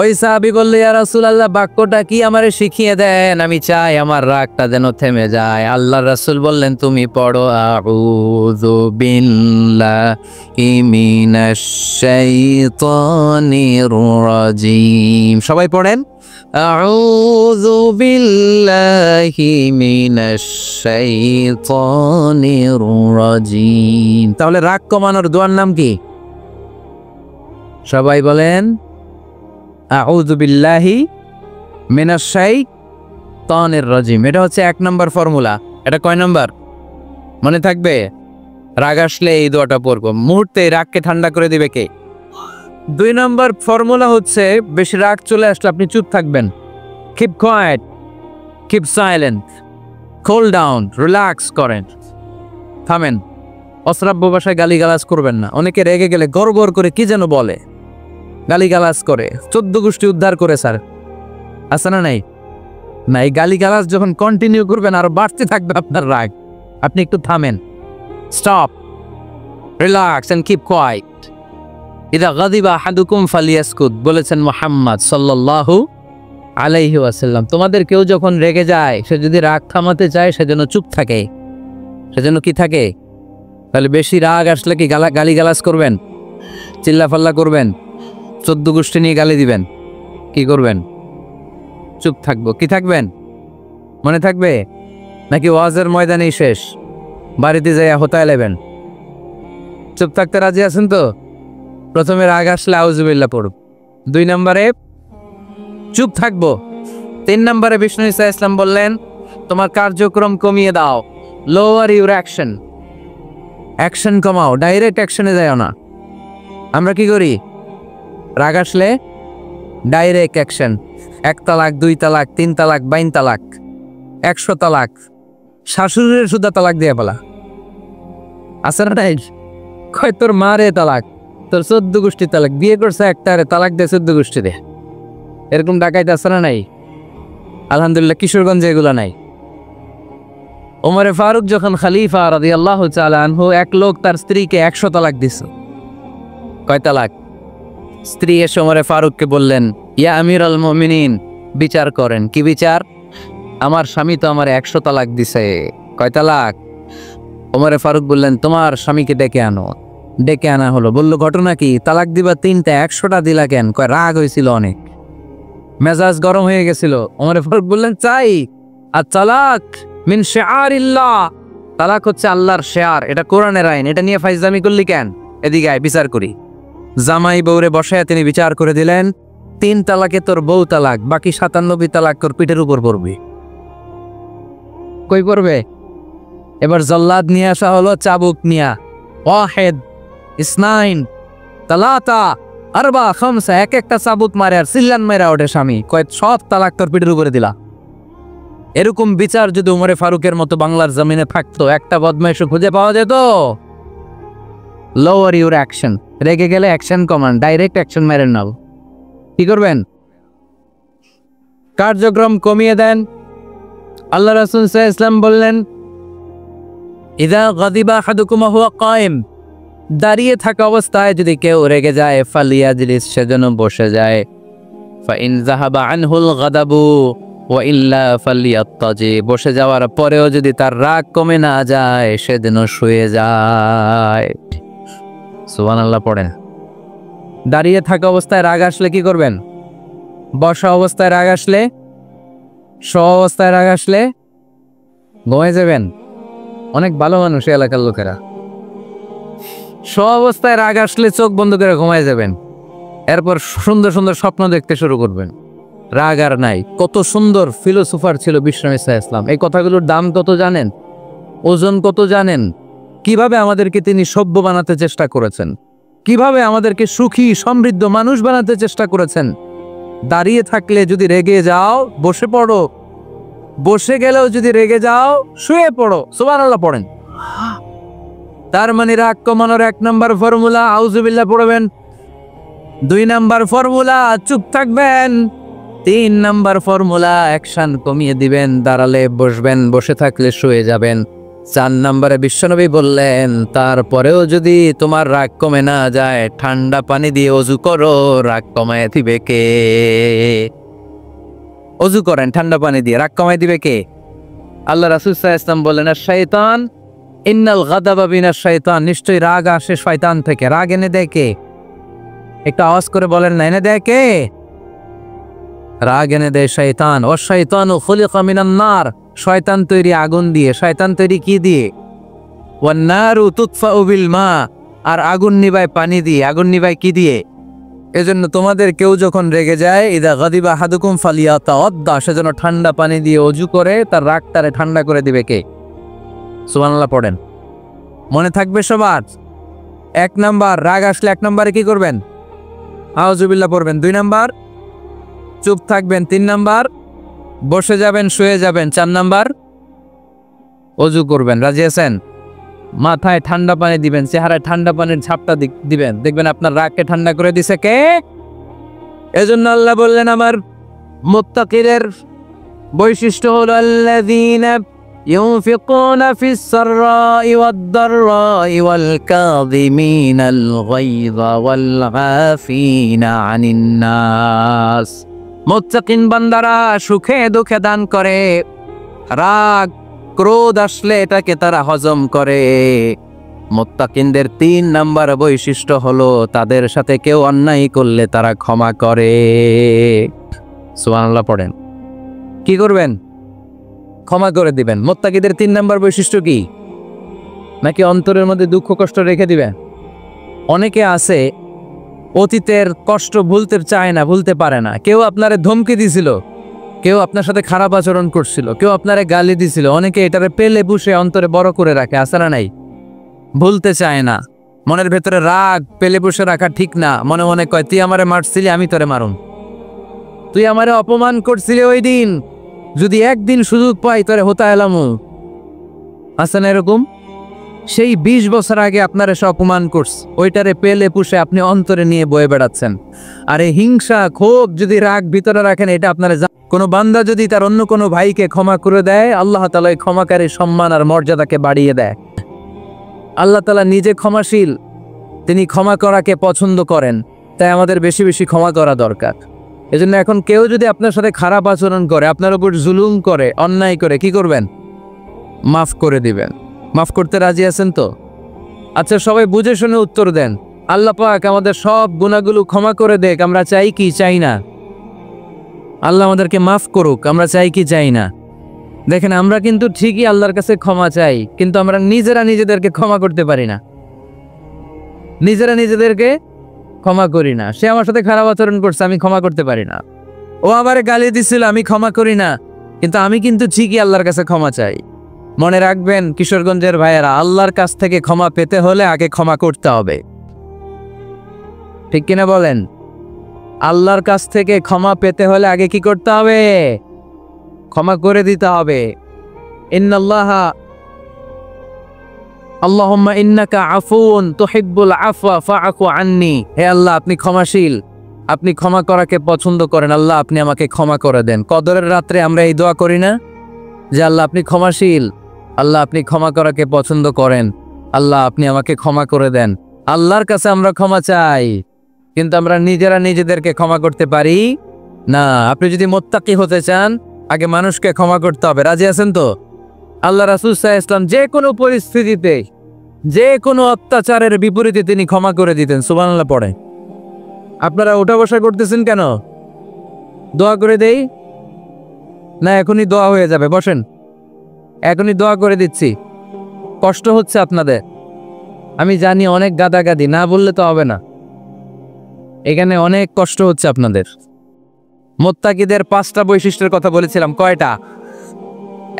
ওই সাহাবী বলল, ইয়া রাসূলুল্লাহ, বাক্যটা কি আমারে শিখিয়ে দেন, আমি চাই আমার রাগটা যেন থেমে যায়। আল্লাহ রাসূল বললেন, তুমি পড়ো, আউযু বিল্লাহি মিনাশ শাইতানির রাজীম। সবাই পড়েন, আউযু বিল্লাহি মিনাশ শাইতানির রাজীম। তাহলে রাগ কমানোর দোয়ার নাম কি? সবাই বলেন, আউযু বিল্লাহি মিনাশ শাইতানির রাজীম। এটা হচ্ছে 1 নম্বর ফর্মুলা। এটা কয় নম্বর? মনে থাকবে? রাগ আসলে এই দোয়াটা পড়বো, মুহূর্তে রাগকে ঠান্ডা করে দিবে কে? 2 নম্বর ফর্মুলা হচ্ছে, বেশি রাগ চলে আসলে আপনি চুপ থাকবেন। Keep coed, keep silent, cool down, relax করেন, থামেন। অশ্রাব্য ভাষায় গালিগালাজ করবেন না। অনেকে রেগে গেলে গড়গড় করে কি যেন বলে, গালিগালাজ করে, 14 গোষ্ঠী উদ্ধার করে স্যার, আছে না নাই? না, এই গালিগালাজ যখন কন্টিনিউ করবেন আর বাড়তে থাকবে আপনার রাগ। আপনি একটু থামেন, stop, relax and keep quiet. ইদা গাদিবা আহাদুকুম ফালিয়াসকুত বলেছেন মুহাম্মদ সাল্লাল্লাহু আলাইহি ওয়াসাল্লাম। তোমাদের কেউ যখন রেগে যায়, সে যদি রাগ থামাতে চায় সেজন্য চুপ থাকে, সেজন্য কি থাকে? তাহলে বেশি রাগ আসলে কি গালিগালাজ করবেন, চিল্লাফাল্লা করবেন, 14 গোষ্ঠী নিয়ে গালি দিবেন? কি করবেন? চুপ থাকবো। কি থাকবেন? মনে থাকবে নাকি ওয়াজের ময়দানেই শেষ, বাড়িতে যাইয়া হোতায় লেবেন? চুপ থাকতে রাজি আছেন তো? প্রথমে রাগ আসলে আউযুবিল্লাহ পড়ব, 2 নম্বরে চুপ থাকবো, 3 নম্বরে বিষ্ণু ঈসা ইসলাম বললেন তোমার কার্যক্রম কমিয়ে দাও, লোয়ার ইউর অ্যাকশন, অ্যাকশন কমাও, ডাইরেক্ট অ্যাকশনে যাও না। আমরা কি করি? রাগ আসলে ডাইরেক্ট অ্যাকশন, 1 তালাক, 2 তালাক, 3 তালাক, 22 তালাক, 100 তালাক, শাশুড়ির সুদ্ধা তালাক দিয়ে বলা আছে না নাই? কয় তোর মারে তালাক, তোর 14 গোষ্ঠী তালাক, বিয়ে করছে একটারে তালাক দিয়ে 14 গোষ্ঠী দে, এরকম ডাকাইতে আছে না নাই? আলহামদুলিল্লাহ কিশোরগঞ্জে এগুলা নাই। ওমরে ফারুক যখন খলিফা রাদিয়াল্লাহু তাআলা আনহু, এক লোক তার স্ত্রীকে 100 তালাক দিছে। কয় তালাক? স্ত্রী এসে ওমরে ফারুককে বললেন, ইয়া আমিরুল মুমিনিন, বিচার করেন। কি বিচার? আমার স্বামী তো আমার 100 তালাক দিছে। কয় তালাক? ওমরে ফারুক বললেন, তোমার স্বামীকে ডেকে আনো। ডেকে আনা হলো। বলল, ঘটনা কি? তালাক দিবা 3টা, 100টা দিলা কেন? কয় রাগ হয়েছিল অনেক, মেজাজ গরম হয়ে গেছিল। ওমরে ফারুক বললেন, চাই আর তালাক মিন শিআরিল্লাহ, তালাক হচ্ছে আল্লাহর শেয়ার, এটা কোরআনের আইন, এটা নিয়ে ফাইজলামি করলি কেন? এদিকে আয়, বিচার করি। জামাই বউরে বসায় তিনি বিচার করে দিলেন, 3 তালাকে তোর বউ তালাক, বাকি 97 তালাক তোর পিঠের উপর পড়বে। কই পড়বে? এবার জল্লাদ নিয়ে আসা হলো, চাবুক নিয়া, ওয়াহিদ, ইসনাইন, তালাতা, আরবা, খামসা, একটা চাবুক মারে আর সিল্লান মেরা ওঠে স্বামী। কয় সব তালাক তোর পিঠের উপরে দিলা। এরকম বিচার যদি ওমরে ফারুকের মতো বাংলার জমিনে থাকতো, একটা বদমাইশ খুঁজে পাওয়া যেত? লোয়ার ইউর অ্যাকশন, রেগে গেলে অ্যাকশন কমান, ডাইরেক্ট অ্যাকশন মেরে নাও। কি করবেন? কার্যক্রম কমিয়ে দেন। আল্লাহ রাসূল সাল্লাল্লাহু আলাইহি ওয়াসাল্লাম বললেন, ইযা গাদিবা আহাদুকুম হুয়া কায়েম, দাঁড়িয়ে থাকা অবস্থায় যদি কেউ রেগে যায়, ফালিয়াজলিস, সেজন্য বসে যায়। ফাইন যাহাবা আনহুল গাদাবু ওয়া ইল্লা ফালিয়াত্তাজি, বসে যাওয়ার পরেও যদি তার রাগ কমে না যায়, সেদিনও শুয়ে যায়। সুবহানাল্লাহ পড়েন। দাঁড়িয়ে থাকা অবস্থায় রাগ আসলে কি করবেন? বসা অবস্থায় রাগ আসলে, শোয়া অবস্থায় রাগ আসলে ঘুমিয়ে যাবেন। অনেক ভালো মানুষ এই এলাকার লোকেরা। শোয়া অবস্থায় রাগ আসলে চোখ বন্ধ করে ঘুমিয়ে যাবেন, এরপর সুন্দর সুন্দর স্বপ্ন দেখতে শুরু করবেন। রাগ আর নাই। কত সুন্দর ফিলোসোফার ছিল বিষ্ণু ঈসা ইসলাম। এই কথাগুলোর দাম কত জানেন? ওজন কত জানেন? কিভাবে আমাদেরকে তিনি সভ্য বানাতে চেষ্টা করেছেন, কিভাবে আমাদেরকে সুখী সমৃদ্ধ মানুষ বানাতে চেষ্টা করেছেন। দাঁড়িয়ে থাকলে যদি রেগে যাও, বসে পড়ো, বসে গেলেও যদি রেগে যাও, শুয়ে পড়ো। সুবহানাল্লাহ পড়েন। তার মানে রাগ কমানোর 1 নম্বর ফর্মুলা আউযুবিল্লাহ পড়বেন, 2 নম্বর ফর্মুলা চুপ থাকবেন, 3 নম্বর ফর্মুলা অ্যাকশন কমিয়ে দিবেন, দাঁড়ালে বসবেন, বসে থাকলে শুয়ে যাবেন। 4 নম্বরে বিশ্বনবী বললেন, তারপরেও যদি তোমার রাগ কমে না যায়, ঠান্ডা পানি দিয়ে ওযু করো, রাগ কমায় দিবে কে? ওযু করেন ঠান্ডা পানি দিয়ে, রাগ কমায় দিবে কে? আল্লাহ রাসূল সাল্লাল্লাহু আলাইহি ওয়াসাল্লাম বললেন, শাইতান, ইন্নাল গাদাবা মিনাশ শাইতান, নিশ্চয়ই রাগ আসে শয়তান থেকে। রাগ এনে দেয় কে? একটু আওয়াজ করে বলেন না, এনে দেয় কে? রাগ এনে দেয় শয়তান। ও শয়তানু খুলিকা মিনান নার, শয়তান তৈরি আগুন দিয়ে। শয়তান তৈরি কি দিয়ে? ওয়ান নারু তুতফাউ বিল মা, আর আগুন নিভায় পানি দিয়ে। আগুন নিভায় কি দিয়ে? এজন্য তোমাদের কেউ যখন রেগে যায়, ইদা গাদিবা আহাদুকুম ফালিয়াতাওয়াদ্দা, সেজন্য ঠান্ডা পানি দিয়ে ওযু করে তার রাগটারে ঠান্ডা করে দিবে কে? সুবহানাল্লাহ পড়েন। মনে থাকবে সবার? 1 নাম্বার, রাগ আসলে 1 নম্বরে কি করবেন? আউযুবিল্লাহ পড়বেন। 2 নাম্বার, চুপ থাকবেন। 3 নাম্বার, বসে যাবেন, শুয়ে যাবেন। 4 নাম্বার, ওযু করবেন। রাজি আছেন? মাথায় ঠান্ডা পানি দিবেন, চেহারায় ঠান্ডা পানির ঝাপটা দিবেন, দেখবেন আপনার রাগকে ঠান্ডা করে দিছে কে? এজন্য আল্লাহ বললেন আমার মুত্তাকিদের বৈশিষ্ট্য হলো আল্লাযীনা ইউনফিকুনা ফিস সাররাই ওয়াদ দাররাই ওয়াল কাযিমিনাল গায়যা ওয়াল আফিনা আনিন নাস। মুত্তাকিন বান্দারা সুখে দুঃখে দান করে, রাগ ক্রোধ আসলে এটাকে তারা হজম করে। মুত্তাকিনদের 3 নাম্বার বৈশিষ্ট্য হলো তাদের সাথে কেউ অন্যায় করলে তারা ক্ষমা করে। সুবহানাল্লাহ পড়েন। কি করবেন? ক্ষমা করে দিবেন। মুত্তাকিদের 3 নাম্বার বৈশিষ্ট্য কি? নাকি অন্তরের মধ্যে দুঃখ কষ্ট রেখে দিবেন? অনেকে আছে অতীতের কষ্ট ভুলতে চায় না, ভুলতে পারে না। কেউ আপনারে ধমকি দিছিল, কেউ আপনার সাথে খারাপ আচরণ করছিল, কেউ আপনারে গালি দিছিল, অনেকে এটারে পেলে বসে অন্তরে বড় করে রাখে, আছে না নাই? ভুলতে চায় না। মনের ভেতরে রাগ পেলে বসে রাখা ঠিক না। মনে মনে কয় তুই আমারে মারছিলি, আমি তোরে মারুম। তুই আমারে অপমান করছিলি ওই দিন, যদি একদিন সুযোগ পাই তোরে হতা এলামু। আছে না এরকম? সেই 20 বছর আগে আপনার এসে অপমান করছে, ওইটারে পেলে পুষে আপনি অন্তরে নিয়ে বয়ে বেড়াচ্ছেন। আর এই হিংসা ক্ষোভ যদি রাগ ভিতরে রাখেন, এটা আপনার কোনো বান্দা যদি তার অন্য কোনো ভাইকে ক্ষমা করে দেয়, আল্লাহ তাআলা এই ক্ষমাকারীর সম্মান আর মর্যাদাকে বাড়িয়ে দেয়। আল্লাহ তাআলা নিজে ক্ষমাশীল, তিনি ক্ষমা করাকে পছন্দ করেন। তাই আমাদের বেশি বেশি ক্ষমা করা দরকার। এজন্য এখন কেউ যদি আপনার সাথে খারাপ আচরণ করে, আপনার উপর জুলুম করে, অন্যায় করে, কি করবেন? মাফ করে দিবেন। মাফ করতে রাজি আছেন তো? আচ্ছা, সবাই বুঝে শুনে উত্তর দেন। আল্লাহ পাক আমাদের সব গুনাহগুলো ক্ষমা করে দেখ, আমরা চাই কি চাই না? আল্লাহ আমাদেরকে মাফ করুক, আমরা চাই কি চাই না? দেখেন, আমরা কিন্তু ঠিকই আল্লাহর কাছে ক্ষমা চাই, কিন্তু আমরা নিজেরা নিজেদেরকে ক্ষমা করতে পারি না। নিজেরা নিজেদেরকে ক্ষমা করি না। সে আমার সাথে খারাপ আচরণ করছে, আমি ক্ষমা করতে পারি না। ও আমারে গালি দিছিল, আমি ক্ষমা করি না, কিন্তু আমি কিন্তু ঠিকই আল্লাহর কাছে ক্ষমা চাই। মনে রাখবেন কিশোরগঞ্জের ভাইয়েরা, আল্লাহর কাছ থেকে ক্ষমা পেতে হলে আগে ক্ষমা করতে হবে। ঠিক কিনা বলেন? আল্লাহর কাছ থেকে ক্ষমা পেতে হলে আগে কি করতে হবে? ক্ষমা করে দিতে হবে। ইন্নাল্লাহা আল্লাহুম্মা ইন্নাকা আফুউন তুহিব্বুল আফওয়া ফাআফু আন্নি। হে আল্লাহ, আপনি ক্ষমাশীল, আপনি ক্ষমা করাকে পছন্দ করেন। আল্লাহ, আপনি আমাকে ক্ষমা করে দেন। কদরের রাত্রে আমরা এই দোয়া করি না যে আল্লাহ আপনি ক্ষমাশীল, আল্লাহ আপনি ক্ষমা করাকে পছন্দ করেন, আল্লাহ আপনি আমাকে ক্ষমা করে দেন। আল্লাহর কাছে আমরা ক্ষমা চাই, কিন্তু আমরা নিজেরা নিজেদেরকে ক্ষমা করতে পারি না। আপনি যদি মুত্তাকি হতে চান, আগে মানুষকে ক্ষমা করতে হবে। রাজি আছেন তো? আল্লাহ রাসূল সাল্লাল্লাহু আলাইহি ওয়াসাল্লাম যে কোনো পরিস্থিতিতে, যে কোনো অত্যাচারের বিপরীতে তিনি ক্ষমা করে দিতেন। সুবহানাল্লাহ পড়ে। আপনারা ওঠা বসা করতেছেন কেন? দোয়া করে দেই না? এখনই দোয়া হয়ে যাবে, বসেন, এখনই দোয়া করে দিচ্ছি। কষ্ট হচ্ছে আপনাদের, আমি জানি, অনেক গাদাগাদি, না বললে তো হবে না। এখানে অনেক কষ্ট হচ্ছে আপনাদের। মুত্তাকিদের 5টা বৈশিষ্ট্যের কথা বলেছিলাম। কয়টা?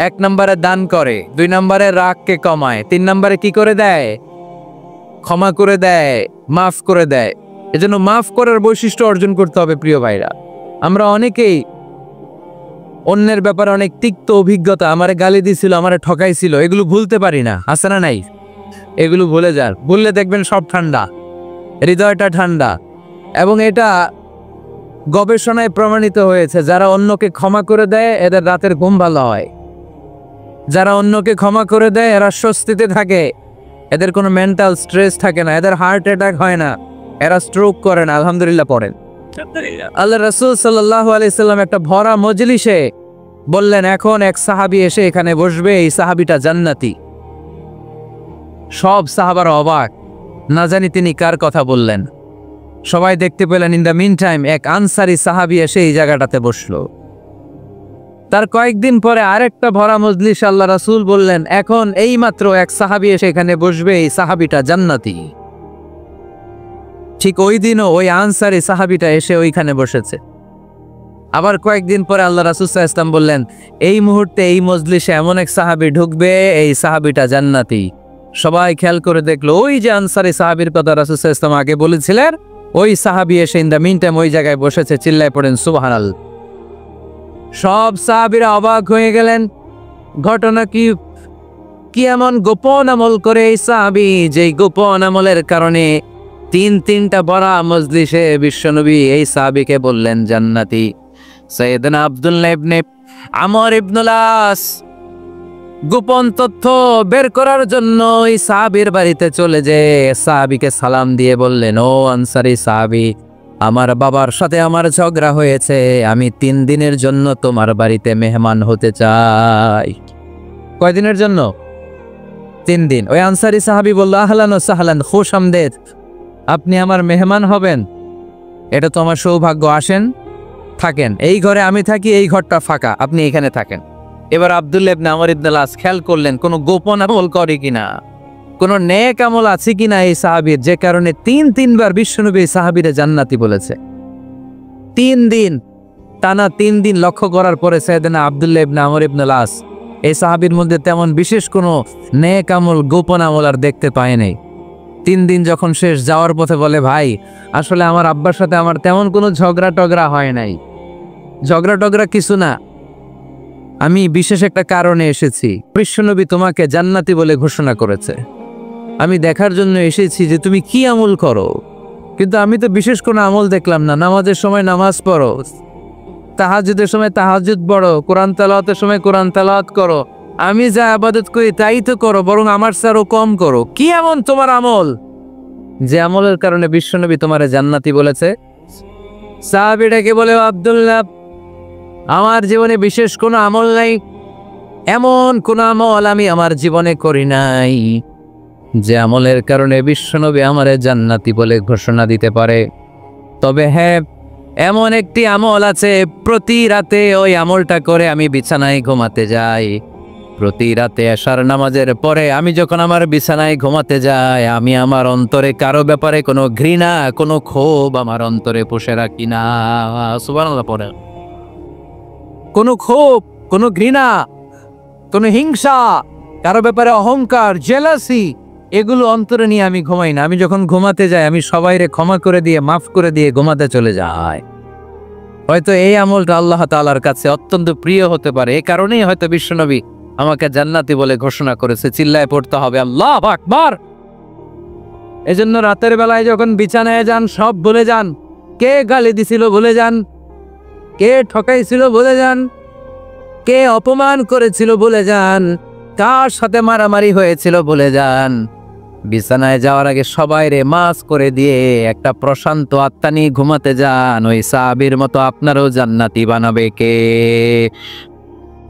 1 নম্বরে দান করে, 2 নম্বরে রাগকে কমায়, 3 নম্বরে কি করে দেয়? ক্ষমা করে দেয়, মাফ করে দেয়। এজন্য মাফ করার বৈশিষ্ট্য অর্জন করতে হবে প্রিয় ভাইরা। আমরা অনেকেই অন্যের ব্যাপারে অনেক তিক্ত অভিজ্ঞতা, আমারে গালি দিছিল, আমারে ঠকাইছিল, এগুলো ভুলতে পারি না। আছে না নাই? এগুলো ভুলে যান। ভুললে দেখবেন সব ঠান্ডা, হৃদয়টা ঠান্ডা। এবং এটা গবেষণায় প্রমাণিত হয়েছে, যারা অন্যকে ক্ষমা করে দেয় এদের রাতের ঘুম ভালো হয়। যারা অন্যকে ক্ষমা করে দেয় এরা স্বস্তিতে থাকে, এদের কোনো মেন্টাল স্ট্রেস থাকে না, এদের হার্ট অ্যাটাক হয় না, এরা স্ট্রোক করে না। আলহামদুলিল্লাহ পড়েন। আল্লাহ রাসূল সাল্লাল্লাহু আলাইহি সাল্লাম একটা ভরা মজলিসে বললেন, এখন এক সাহাবী এসে এখানে বসবে, এই সাহাবীটা জান্নাতি। সব সাহাবারা অবাক, না জানি তিনি কার কথা বললেন। সবাই দেখতে পেলেন ইন দ্য মিন টাইম এক আনসারি সাহাবী এসে এই জায়গাটাতে বসলো। তার কয়েকদিন পরে আরেকটা ভরা মজলিস আল্লাহ রাসূল বললেন, এখন এই মাত্র এক সাহাবী এসে এখানে বসবে, এই সাহাবীটা জান্নাতি। ঠিক ওই দিনও ওই আনসারি সাহাবীটা এসে ওইখানে বসেছে। আবার কয়েকদিন পরে আল্লাহ রাসূল সাল্লাল্লাহু আলাইহি ওয়াসাল্লাম বললেন, এই মুহূর্তে এই মজলিসে এমন এক সাহাবী ঢুকবে, এই সাহাবীটা জান্নাতি। সবাই খেয়াল করে দেখলো ওই যে আনসারী সাহাবীর কথা রাসূল সাল্লাল্লাহু আলাইহি ওয়াসাল্লাম আগে বলেছিলেন, ওই সাহাবী এসে ইন দ্য মিন টাইম ওই জায়গায় বসেছে। চিল্লায় পড়েন সুবহানাল্লাহ। সব সাহাবীরা অবাক হয়ে গেলেন। ঘটনা কি? কি এমন গোপন আমল করে এই সাহাবী, যেই গোপন আমলের কারণে তিনটা বড় মজলিসে বিশ্বনবী এই সাহাবীকে বললেন জান্নাতি। সাইয়েদনা আব্দুল্লাহ ইবনে আমর ইবনুল আস গোপন তথ্য বের করার জন্য ওই সাহাবীর বাড়িতে চলে যেয়ে সাহাবীকে সালাম দিয়ে বললেন, ও আনসারী সাহাবী, আমার বাবার সাথে আমার ঝগড়া হয়েছে, আমি 3 দিনের জন্য তোমার বাড়িতে মেহমান হতে চাই। কয়দিনের জন্য? 3 দিন। ওই আনসারী সাহাবী বলল, আহলান ও সাহলান, খুশ আমদেদ, আপনি আমার মেহমান হবেন, এটা তো আমার সৌভাগ্য। আসেন, থাকেন, এই ঘরে আমি থাকি, এই ঘরটা ফাঁকা, আপনি এখানে থাকেন। এবার আব্দুল্লাহ ইবনে আমর ইবনুল আস খেয়াল করলেন কোনো গোপন আমল করে কিনা, কোনো নেক আমল আছে কিনা এই সাহাবীর, যে কারণে 3বার বিশ্বনবী এই সাহাবীরে জান্নাতি বলেছে। 3 দিন টানা 3 দিন লক্ষ্য করার পরে সাইয়েদনা আব্দুল্লাহ ইবনে আমর ইবনুল আস এই সাহাবীর মধ্যে তেমন বিশেষ কোনো নেক আমল, গোপন আমল আর দেখতে পায় নাই। 3 দিন যখন শেষ, যাওয়ার পথে বলে, ভাই আসলে আমার আব্বার সাথে আমার তেমন কোনো ঝগড়া টগড়া হয় নাই, ঝগড়া টগড়া কিছু না, আমি বিশেষ একটা কারণে এসেছি। বিশ্বনবী তোমাকে জান্নাতি বলে ঘোষণা করেছে, আমি দেখার জন্য এসেছি যে তুমি কি আমল করো, কিন্তু আমি তো বিশেষ কোনো আমল দেখলাম না। নামাজের সময় নামাজ পড়ো, তাহাজ্জুদের সময় তাহাজ্জুদ পড়ো, কোরআন তেলাওয়াতের সময় কোরআন তেলাওয়াত করো, আমি যা ইবাদত করি তাই তো করো, বরং আমার চেয়েও কম করো। কি এমন তোমার আমল যে আমলের কারণে বিশ্বনবী তোমারে জান্নাতি বলেছে? সাহাবীটাকে বলে, আব্দুল্লাহ, আমার জীবনে বিশেষ কোনো আমল নাই, এমন কোন আমল আমি আমার জীবনে করি নাই যে আমলের কারণে বিশ্বনবী আমারে জান্নাতি বলে ঘোষণা দিতে পারে। তবে হ্যাঁ, এমন একটি আমল আছে, প্রতি রাতে ওই আমলটা করে আমি বিছানায় ঘুমাতে যাই। প্রতি রাতে এশার নামাজের পরে আমি যখন আমার বিছানায় ঘুমাতে যাই, আমি আমার অন্তরে কারো ব্যাপারে কোনো ঘৃণা, কোনো ক্ষোভ আমার অন্তরে পুষে রাখি না। সুবহানাল্লাহ পড়ে। কোনো ক্ষোভ, কোনো ঘৃণা, কোনো হিংসা, কারো ব্যাপারে অহংকার, জেলাসি, এগুলো অন্তরে নিয়ে আমি ঘুমাই না। আমি যখন ঘুমাতে যাই, আমি সবাইরে ক্ষমা করে দিয়ে, মাফ করে দিয়ে ঘুমাতে চলে যাই। হয়তো এই আমলটা আল্লাহ তাআলার কাছে অত্যন্ত প্রিয় হতে পারে, এই কারণেই হয়তো বিশ্বনবী আমাকে জান্নাতি বলে ঘোষণা করেছে। চিল্লায় পড়তে হবে আল্লাহু আকবার। এজন্য রাতের বেলায় যখন বিছানায় যান, সব ভুলে যান। কে গালি দিছিল ভুলে যান, কে ঠকাইছিল ভুলে যান, কে অপমান করেছিল ভুলে যান, কার সাথে মারামারি হয়েছিল ভুলে যান। বিছানায় যাওয়ার আগে সবাইরে মাফ করে দিয়ে একটা প্রশান্ত আত্মা নিয়ে ঘুমাতে যান। ওই সাহাবীর মতো আপনারও জান্নাতি বানাবে কে?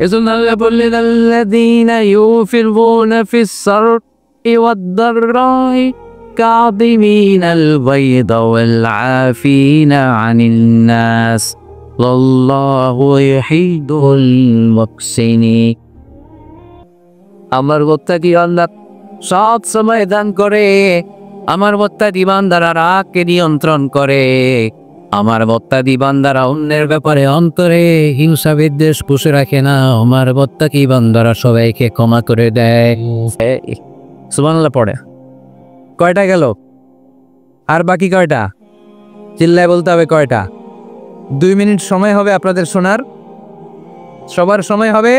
এজন্য আল্লাহ বললেন, আল্লাযীনা ইউফিরুনা ফিস সাররি ওয়াদ-দাররাই কাযিমিনাল গায়যা ওয়াল আফিনা আনিন নাস আল্লাহু ইউহিব্বুল মুহসিনিন। আমার মুত্তাকি আল্লাহ সব সময় দান করে, আমার মুত্তাকি বান্দারা রাগকে নিয়ন্ত্রণ করে, আমার মুত্তাকি বান্দারা অন্যের ব্যাপারে অন্তরে হিংসা বিদ্বেষ পুষে রাখে না, আমার মুত্তাকি বান্দারা সবাইকে ক্ষমা করে দেয়। সুবহানাল্লাহ পড়ে। কয়টা গেল? আর বাকি কয়টা? চিল্লায় বলতে হবে কয়টা? 2 মিনিট সময় হবে আপনাদের শোনার, সবার সময় হবে।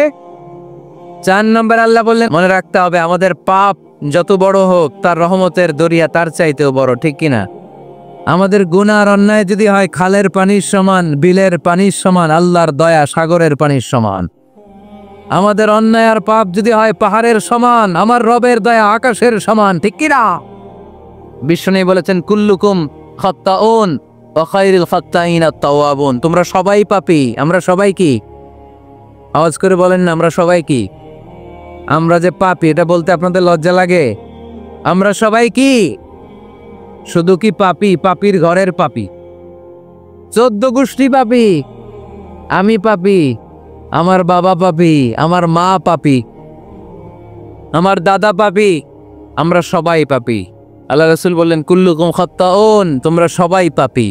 4 নম্বর আল্লাহ বললেন, মনে রাখতে হবে আমাদের পাপ যত বড় হোক, তার রহমতের দরিয়া তার চাইতেও বড়, ঠিক কিনা? আমাদের গুনাহ আর অন্যায় যদি হয় খালের পানির সমান, বিলের পানির সমান, আল্লাহর দয়া সাগরের পানির সমান। আমাদের অন্যায় আর পাপ যদি হয় পাহাড়ের সমান, আমার রবের দয়া আকাশের সমান, ঠিক কিনা? বিষ্ণু বলেছেন, কুল্লুকুম খাত্তাউন ওয়া খায়রুল খাত্তাইনা আত-তাওয়াবুন। তোমরা সবাই পাপী। আমরা সবাই কি? আওয়াজ করে বলেন না, আমরা সবাই কি? আমরা যে পাপী, এটা বলতে আপনাদের লজ্জা লাগে? আমরা সবাই কি? শুধু কি পাপী? পাপীর ঘরের পাপী। 14 গোষ্ঠী পাপী। আমি পাপী, আমার বাবা পাপী, আমার মা পাপী, আমার দাদা পাপী, আমরা সবাই পাপী। আল্লাহ রাসূল বললেন, কুল্লুকুম খাত্তাউন, তোমরা সবাই পাপী,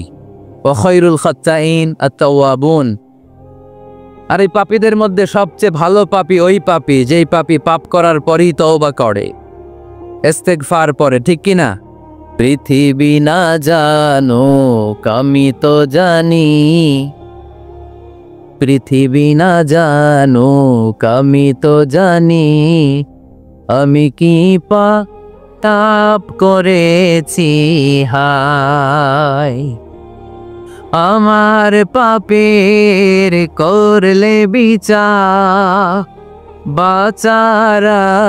ওয়া খায়রুল খাত্তাইন আত-তাওয়াবুন। আর এই পাপীদের মধ্যে সবচেয়ে ভালো পাপী ওই পাপী যেই পাপী পাপ করার পরই তওবা করে। ইস্তেগফার পরে, ঠিক কি না? পৃথিবী না জানুক আমি তো জানি, পৃথিবী না জানুক আমি তো জানি, আমি কি পাপ করেছি হায়। আমার পাপের করলে বিচার, বাঁচার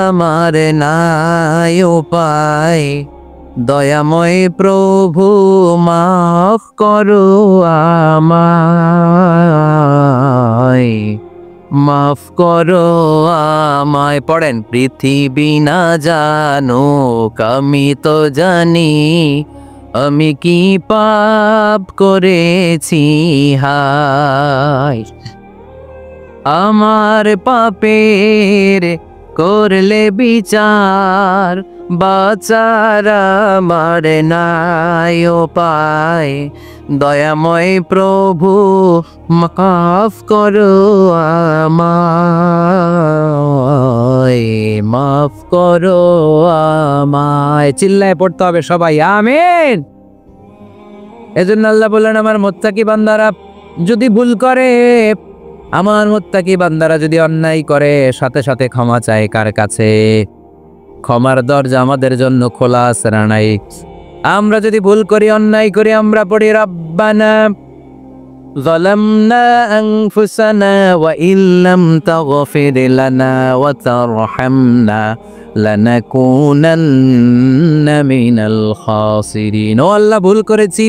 আমার নাই উপায়, দয়াময় প্রভু মাফ করো আমায়, মাফ করো আমায়। পড়েন, পৃথিবী না জানুক আমি তো জানি, আমি কি পাপ করেছি হায়। আমার পাপের করলে বিচার, বাঁচার আমার নাই উপায়, দয়াময় প্রভু মাফ করো আমায়, মাফ করো আমায়। চিল্লায় পড়তে হবে সবাই, আমিন। এজন্য আল্লাহ বললেন, আমার মুত্তাকি বান্দারা যদি ভুল করে, আমার মুত্তাকি বান্দারা যদি অন্যায় করে, সাথে সাথে ক্ষমা চায় কার কাছে? ক্ষমার দরজা আমাদের জন্য খোলা আছে না নাই? আমরা যদি ভুল করি, অন্যায় করি, আমরা পড়ি রব্বানা যালামনা আনফুসানা ওয়া ইল্লাম তাগফির লানা ওয়া তারহামনা লানাকুনান্না মিনাল খাসিরিন। ও আল্লাহ, ভুল করেছি,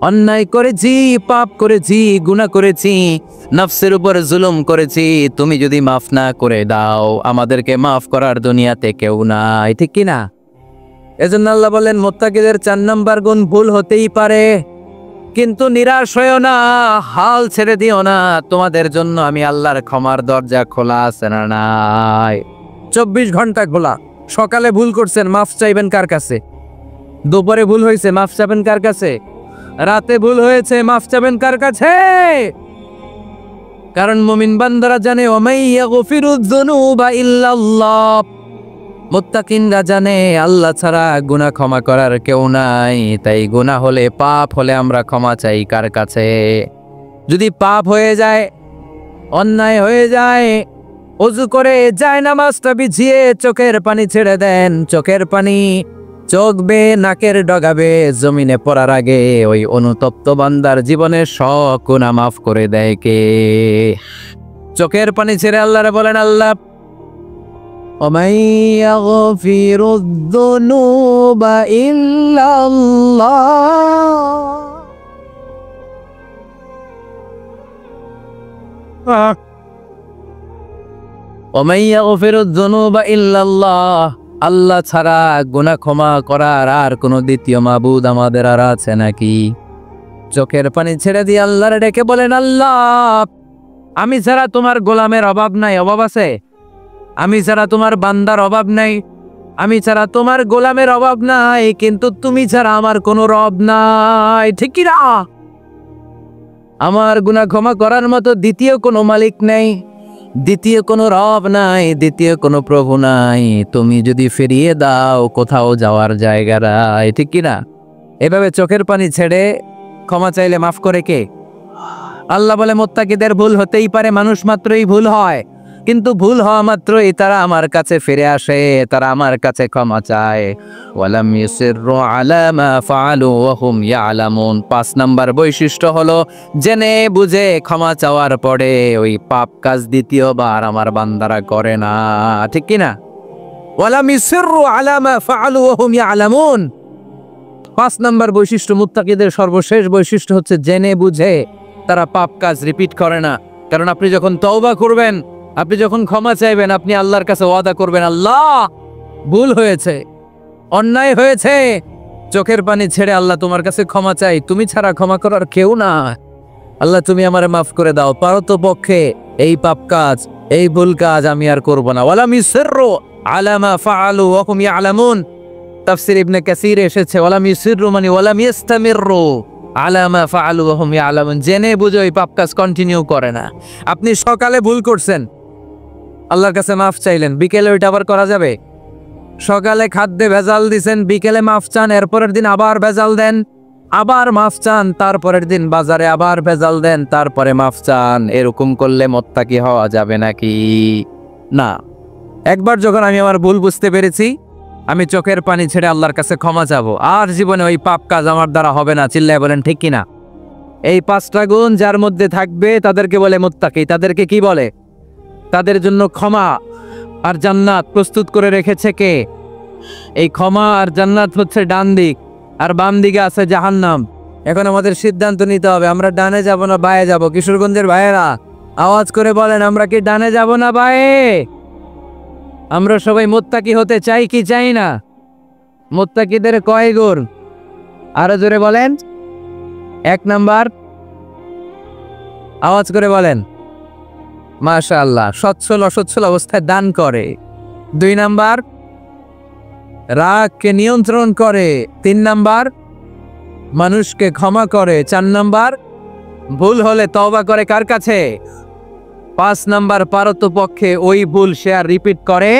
অন্যায় করেছি, পাপ করেছি, গুনাহ করেছি, নফসের উপর জুলুম করেছি, তুমি যদি মাফ না করে দাও, আমাদেরকে মাফ করার দুনিয়াতে কেউ নাই, ঠিক কি না? এজন্য আল্লাহ বলেন, মুত্তাকিদের 4 নাম্বার গুণ, ভুল হতেই পারে কিন্তু নিরাশ হইও না, হাল ছেড়ে দিও না, তোমাদের জন্য আমি আল্লাহর ক্ষমার দরজা খোলা আছে না নাই? 24 ঘন্টা খোলা। সকালে ভুল করছেন, মাফ চাইবেন কার কাছে? দুপুরে ভুল হয়েছে, মাফ চাইবেন কার কাছে? রাতে ভুল হয়েছে, মাফ চাইবেন কার কাছে? কারণ মুমিন বান্দারা জানে, ওয়ামাই ইয়াগফিরুয যুনুবা ইল্লাল্লাহ। মুত্তাকিনরা জানে, আল্লাহ ছাড়া গুনাহ ক্ষমা করার কেউ নাই। তাই গুনাহ হলে, পাপ হলে আমরা ক্ষমা চাই কার কাছে? যদি পাপ হয়ে যায়, অন্যায় হয়ে যায়, ওযু করে জায়নামাজটা বিছিয়ে চোখের পানি ছেড়ে দেন। চোখের পানি চোখ বেয়ে নাকের ডগাবে জমিনে পড়ার আগে ওই অনুতপ্ত বান্দার জীবনের সব গুনাহ মাফ করে দেয় কে? চোখের পানি ছেড়ে আল্লাহরে বলেন, আল্লাহ ومن يغفر الذنوب إلا الله ومن يغفر الذنوب إلا الله। আল্লাহ ছাড়া গুনাহ ক্ষমা করার আর কোন দ্বিতীয় মাবুদ আমাদের আর আছে নাকি? চোখের পানি ছেড়ে দিয়ে আল্লাহরে ডেকে বলেন, আল্লাহ, আমি ছাড়া তোমার গোলামের অভাব নাই, অভাব আছে? আমি ছাড়া তোমার বান্দার অভাব নাই, আমি ছাড়া তোমার গোলামের অভাব নাই, কিন্তু তুমি ছাড়া আমার কোনো রব নাই, ঠিক কি না? আমার গুনাহ ক্ষমা করার মতো দ্বিতীয় কোনো মালিক নাই, দ্বিতীয় কোনো রব নাই, দ্বিতীয় কোনো প্রভু নাই। তুমি যদি ফিরিয়ে দাও, কোথাও যাওয়ার জায়গা নাই, ঠিক কি না? এভাবে চোখের পানি ছেড়ে ক্ষমা চাইলে মাফ করে কে? আল্লাহ বলে, মুত্তাকিদের ভুল হতেই পারে, মানুষ মাত্রই ভুল হয়, কিন্তু ভুল হওয়া মাত্রই তারা আমার কাছে ফিরে আসে, তারা আমার কাছে ক্ষমা চায়। ওয়ালাম ইউসিররু আলা মা ফাআলু ওয়া হুম ইয়ালামুন। 5 নাম্বার বৈশিষ্ট্য হলো, জেনে বুঝে ক্ষমা চাওয়ার পরে ওই পাপ কাজ দ্বিতীয়বার আমার বান্দারা করে না, ঠিক কি না? ওয়ালাম ইউসিররু আলা মা ফাআলু ওয়া হুম ইয়ালামুন। 5 নাম্বার বৈশিষ্ট্য, মুত্তাকিদের সর্বশেষ বৈশিষ্ট্য হচ্ছে জেনে বুঝে তারা পাপ কাজ রিপিট করে না। কারণ আপনি যখন তওবা করবেন, আপনি যখন ক্ষমা চাইবেন, আপনি আল্লাহর কাছে ওয়াদা করবেন, আল্লাহ ভুল হয়েছে, অন্যায় হয়েছে, চোখের পানি ছেড়ে আল্লাহ তোমার কাছে ক্ষমা চাই, তুমি ছাড়া ক্ষমা করার কেউ না, আল্লাহ তুমি আমারে মাফ করে দাও, পারতো পক্ষে এই পাপ কাজ, এই ভুল কাজ আমি আর করব না। ওয়ালাম ইউসিররু আলা মা ফাআলু ওয়া হুম ইয়ালামুন। তাফসীর ইবনে কাসীর এসেছে, ওয়ালাম ইউসিররু মানে ওয়ালাম ইস্তামিররু আলা মা ফাআলু ওয়া হুম ইয়ালামুন। জেনে বুঝে ওই পাপ কাজ কন্টিনিউ করে না। আপনি সকালে ভুল করছেন, আল্লাহর কাছে মাফ চাইলেন, বিকেলে ওইটা আবার করা যাবে? সকালে খাদ্যে ভেজাল দিছেন, বিকেলে মাফ চান, এরপরের দিন আবার ভেজাল দেন, আবার মাফ চান, তারপরের দিন বাজারে আবার ভেজাল দেন, তারপরে মাফ চান। এরকম করলে মুত্তাকি হওয়া যাবে নাকি? না। একবার যখন আমি আমার ভুল বুঝতে পেরেছি, আমি চোখের পানি ছেড়ে আল্লাহর কাছে ক্ষমা চাবো। আর জীবনে ওই পাপ কাজ আমার দ্বারা হবে না। চিল্লায় বলেন ঠিক কিনা? এই 5টা গুণ যার মধ্যে থাকবে তাদেরকে বলে মুত্তাকি। তাদেরকে কি বলে? তাদের জন্য ক্ষমা আর জান্নাত প্রস্তুত করে রেখেছে কে? এই ক্ষমা আর জান্নাত হচ্ছে ডান দিক, আর বাম দিকে আছে জাহান্নাম। এখন আমাদের সিদ্ধান্ত নিতে হবে, আমরা ডানে যাব না বায়ে যাব। কিশোরগঞ্জের ভাইয়েরা আওয়াজ করে বলেন, আমরা কি ডানে যাব না বায়ে? আমরা সবাই মুত্তাকি হতে চাই কি চাই না? মুত্তাকিদের কয় গুণ? আরো জোরে বলেন। 1 নাম্বার, আওয়াজ করে বলেন। মাশাআল্লাহ, সচ্ছল অসচ্ছল অবস্থায় দান করে। 2 নাম্বার, রাগকে নিয়ন্ত্রণ করে। 3 নাম্বার, মানুষকে ক্ষমা করে। 4 নাম্বার, ভুল হলে তওবা করে কার কাছে? 5 নাম্বার, পারতপক্ষে ওই ভুল সে আর রিপিট করে